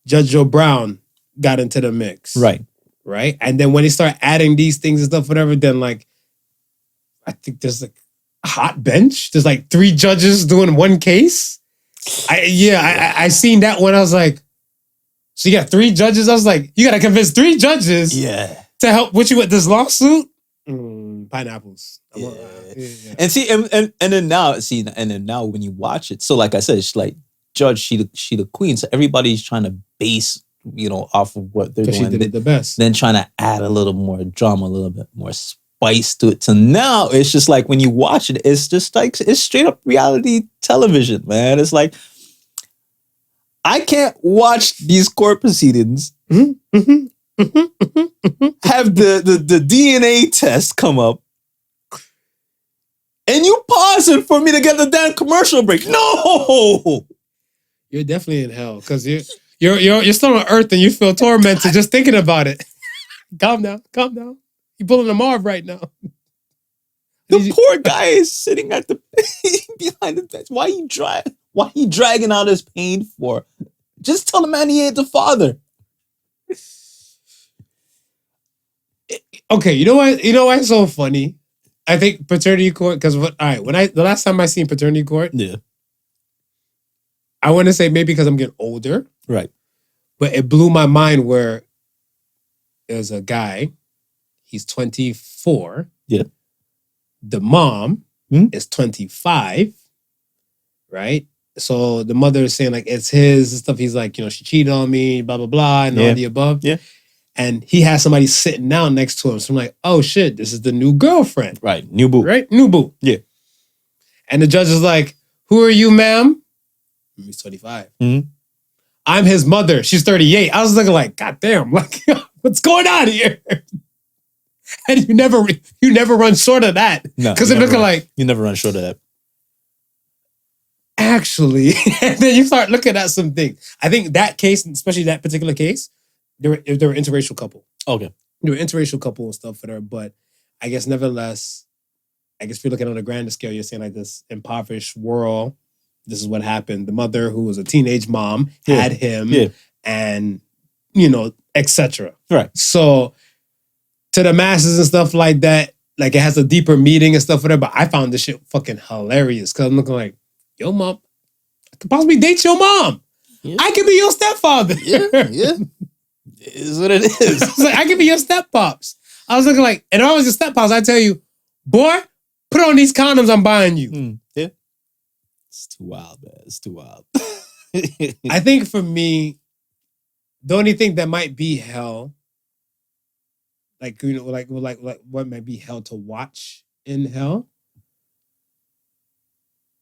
Judge Joe Brown got into the mix. Right. Right? And then when they start adding these things and stuff, whatever, then like, I think there's like a hot bench. There's like 3 judges doing one case. I seen that when I was like, so you got 3 judges? I was like, you got to convince 3 judges Yeah. to help with you with this lawsuit? Pineapples. Yeah. Yeah. And see, and then now, when you watch it, so like I said, it's like Judge, she the queen, so everybody's trying to base, you know, off of what they're Because doing. she did it the best. Then trying to add a little more drama, a little bit more spice to it. So now it's just like when you watch it, it's just like it's straight up reality television, man. It's like I can't watch these court proceedings, have the DNA test come up, and you pause it for me to get the damn commercial break. No. You're definitely in hell because you're still on Earth and you feel tormented just thinking about it. Calm down. You're pulling a Marv right now. The poor guy is sitting at the behind the bench. Why he dragging out his pain for? Just tell the man he ain't the father. Okay, you know what? You know why it's so funny? I think paternity court because the last time I seen paternity court, Yeah. I want to say maybe because I'm getting older, Right. but it blew my mind where there's a guy, he's 24. Yeah. The mom Hmm? is 25, right? So the mother is saying like it's his and stuff. He's like, you know, she cheated on me, blah, blah, blah, and Yeah. all the above. Yeah. And he has somebody sitting down next to him. So I'm like, oh shit, this is the new girlfriend. Right. New boo. Right? New boo. Yeah. And the judge is like, who are you, ma'am? He's 25. Mhm. I'm his mother. She's 38. I was looking like, God damn, like, what's going on here? And you never run short of that. No. Because you they're never looking run- like, you never run short of that. actually, and then you start looking at some things. I think that case, especially that particular case, they were interracial couple. Okay. They were interracial couple and stuff for her, but I guess nevertheless, I guess if you're looking on a grander scale, you're saying like this impoverished world, this is what happened. The mother, who was a teenage mom, Yeah. had him, Yeah. and you know, etc. Right. So to the masses and stuff like that, like it has a deeper meaning and stuff for that. But I found this shit fucking hilarious because I'm looking like, yo, mom, I could possibly date your mom. Yeah. I could be your stepfather. Yeah. It is what it I is. was like, I could be your steppops. I was looking like, and if I was your steppops, I tell you, boy, put on these condoms I'm buying you. Yeah. It's too wild, man. It's too wild. I think for me, the only thing that might be hell, like, you know, like what might be hell to watch in hell,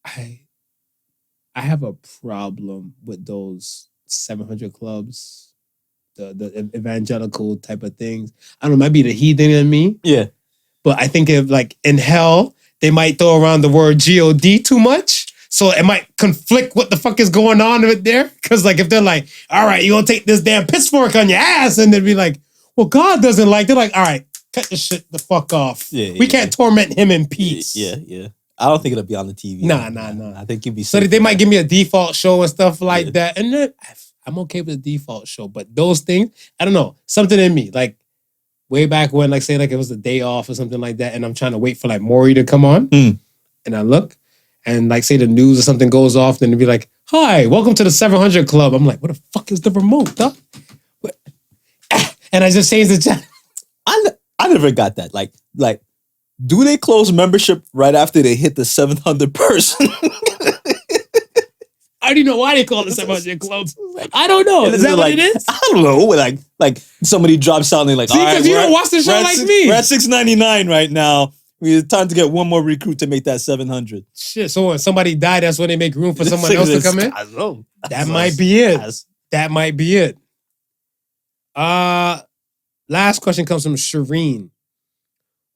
I have a problem with those 700 clubs, the evangelical type of things. I don't know, it might be the heathen in me. Yeah. But I think if like in hell, they might throw around the word God too much. So it might conflict what the fuck is going on with there. Because like if they're like, all right, you're gonna take this damn pitchfork on your ass, and they'd be like, well, God doesn't like, they're like, all right, cut this shit the fuck off. We can't torment him in peace. Yeah. I don't think it'll be on the TV. Nah. I think you'd be so they might give me a default show and stuff like that. And then I'm okay with the default show. But those things, I don't know, something in me, like way back when, like say like it was a day off or something like that, and I'm trying to wait for like Maury to come on. And I look, and like say the news or something goes off, then it'd be like, hi, welcome to the 700 Club. I'm like, what the fuck is the remote, dog? And I just changed the channel. I never got that. Like, do they close membership right after they hit the 700 person? I don't even know why they call it 700 Clubs. I don't know. Is that what it is? I don't know. Like somebody drops out and they're like, see, because you don't watch the show like me. We're at $6.99 right now. It's time to get one more recruit to make that 700. Shit. So when somebody died, that's when they make room for someone else to come in? I don't know. That might be it. That might be it. Last question comes from Shireen,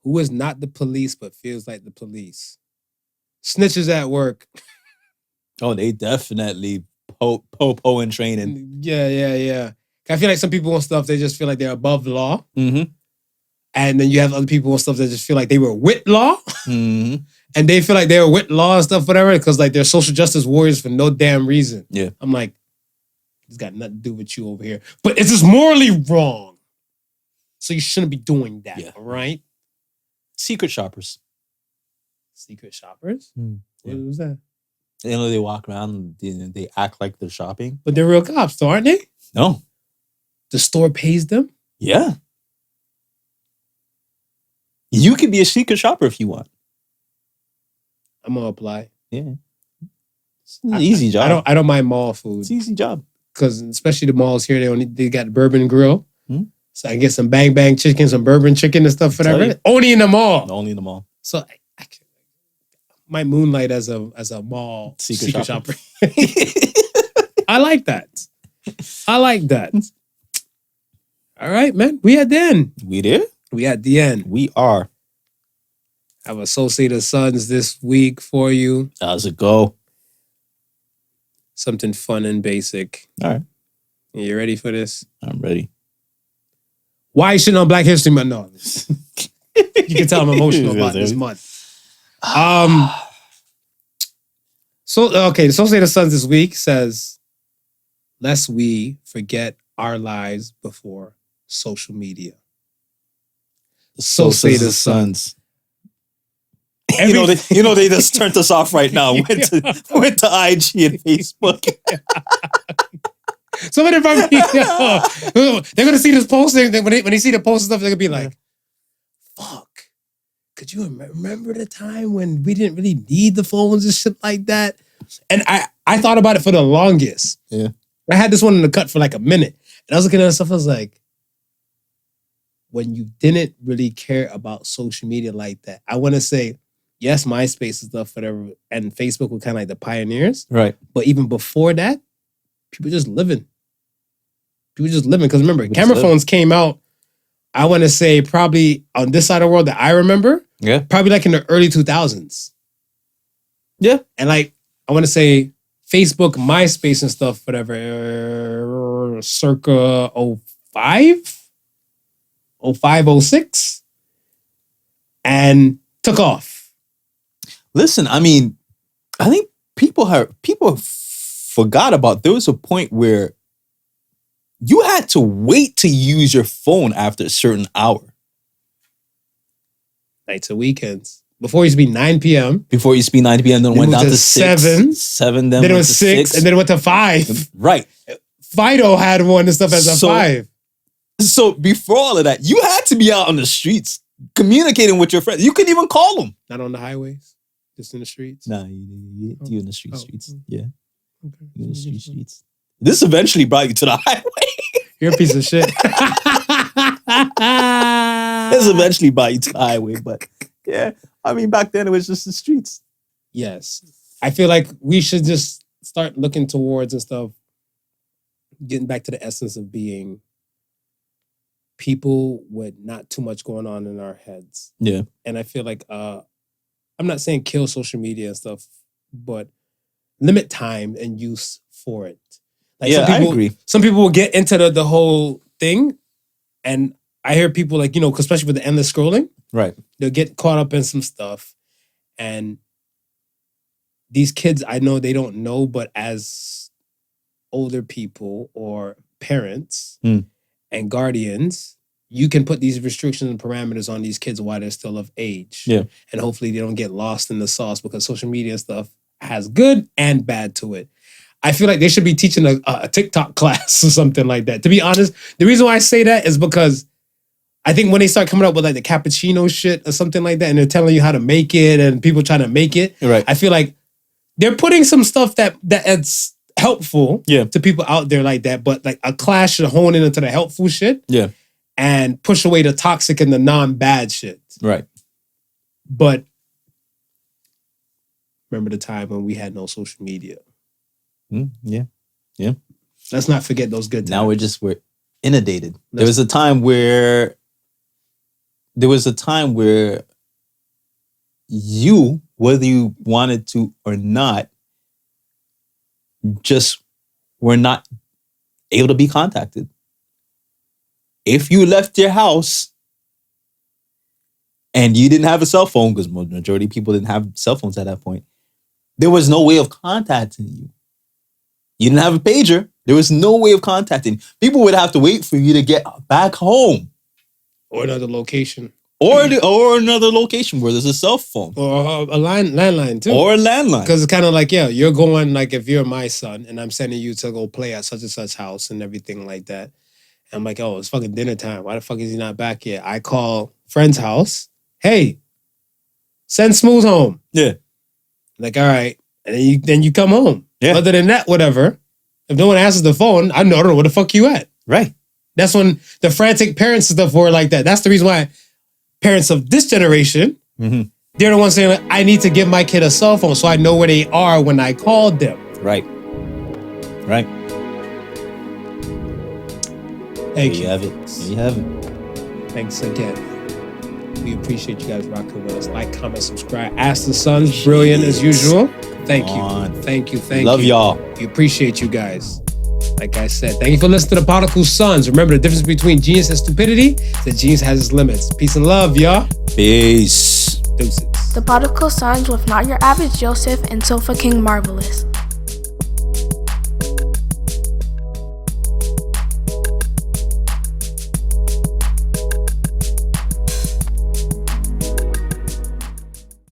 who is not the police but feels like the police. Snitches at work. Oh, they definitely po in training. Yeah. I feel like some people and stuff, they just feel like they're above the law. Mm-hmm. And then you have other people and stuff that just feel like they were with law. Mm-hmm. And they feel like they were with law and stuff, whatever, because like they're social justice warriors for no damn reason. Yeah. I'm like, it's got nothing to do with you over here. But it's just morally wrong. So you shouldn't be doing that, all right? Secret shoppers. Secret shoppers? Yeah. What was that? You know, they walk around and they act like they're shopping. But they're real cops, though, aren't they? No. The store pays them? Yeah. You could be a secret shopper if you want. I'm going to apply. Yeah. It's an easy job. I don't mind mall food. It's an easy job. Because especially the malls here, they got Bourbon Grill. So I get some bang bang chicken, some bourbon chicken and stuff, whatever. Only in the mall. Only in the mall. So I might moonlight as a mall secret shopper. I like that. All right, man. We at the end. We there? We at the end. We are. I have Associated Sons this week for you. How's it go? Something fun and basic. All right. You ready for this? I'm ready. Why you shouldn't on Black History Month? No. You can tell I'm emotional about this month. So, the Associated Sons this week says, lest we forget our lives before social media. Associated Sons. You know they just turned us off right now. Went to IG and Facebook. Somebody probably, they're gonna see this post. When they see the post and stuff, they're gonna be like, "Fuck! Could you remember the time when we didn't really need the phones and shit like that?" And I thought about it for the longest. Yeah, I had this one in the cut for like a minute, and I was looking at stuff. I was like, when you didn't really care about social media like that, I want to say, yes, MySpace and stuff, whatever, and Facebook were kind of like the pioneers, right? But even before that, people just living. Because remember, camera phones came out, I want to say probably on this side of the world that I remember, probably like in the early 2000s. Yeah. And like, I want to say Facebook, MySpace and stuff, whatever, circa 05, 06, and took off. Listen, I mean, I think people forgot about, there was a point where you had to wait to use your phone after a certain hour. Nights and weekends. Before it used to be 9 p.m. Before it used to be 9 p.m. Then it went down to 6. 7. Then it was 6. And then it went to 5. Right. Fido had one and stuff as a 5. So before all of that, you had to be out on the streets communicating with your friends. You couldn't even call them. Not on the highways. Just in the streets? Nah, you in the streets. Yeah. Okay. You in the streets. This eventually brought you to the highway. You're a piece of shit. This eventually brought you to the highway, but yeah. I mean, back then it was just the streets. Yes. I feel like we should just start looking towards and stuff getting back to the essence of being people with not too much going on in our heads. Yeah. And I feel like I'm not saying kill social media and stuff, but limit time and use for it. Like Yeah, some people, I agree. Some people will get into the whole thing, and I hear people like, especially with the endless scrolling, Right. they'll get caught up in some stuff. And these kids, I know they don't know, but as older people or parents and guardians, you can put these restrictions and parameters on these kids while they're still of age. Yeah. And hopefully they don't get lost in the sauce, because social media stuff has good and bad to it. I feel like they should be teaching a TikTok class or something like that. To be honest, the reason why I say that is because I think when they start coming up with like the cappuccino shit or something like that, and they're telling you how to make it and people trying to make it, Right. I feel like they're putting some stuff that's helpful to people out there like that, but like a class should hone in into the helpful shit and push away the toxic and the non-bad shit. Right. But remember the time when we had no social media. Yeah. Let's not forget those good times. Now we're inundated. There was a time where you, whether you wanted to or not, just were not able to be contacted. If you left your house and you didn't have a cell phone, because majority of people didn't have cell phones at that point, there was no way of contacting you. You didn't have a pager. There was no way of contacting. People would have to wait for you to get back home. Or another location. Or another location where there's a cell phone. Or a landline too. Or a landline. Because it's kind of like, you're going, like if you're my son and I'm sending you to go play at such and such house and everything like that. And I'm like, oh, it's fucking dinner time. Why the fuck is he not back yet? I call friend's house. Hey, send Smooth home. Yeah. Like, all right. And then you come home. Yeah. Other than that, whatever. If no one answers the phone, I don't know where the fuck you at. Right. That's when the frantic parents and stuff were like that. That's the reason why parents of this generation, they're the ones saying, like, I need to give my kid a cell phone so I know where they are when I called them. Right. Right. Thank There you have it. There you have it. Thanks again. We appreciate you guys rocking with us. Like, comment, subscribe. Ask the Sons, brilliant as usual. Thank you. Thank you. Love y'all. We appreciate you guys. Like I said, thank you for listening to the Podical Sons. Remember, the difference between genius and stupidity is that genius has its limits. Peace and love, y'all. Peace. Deuces. The Podical Sons with Not Your Average Joseph and Sofa King Marvelous.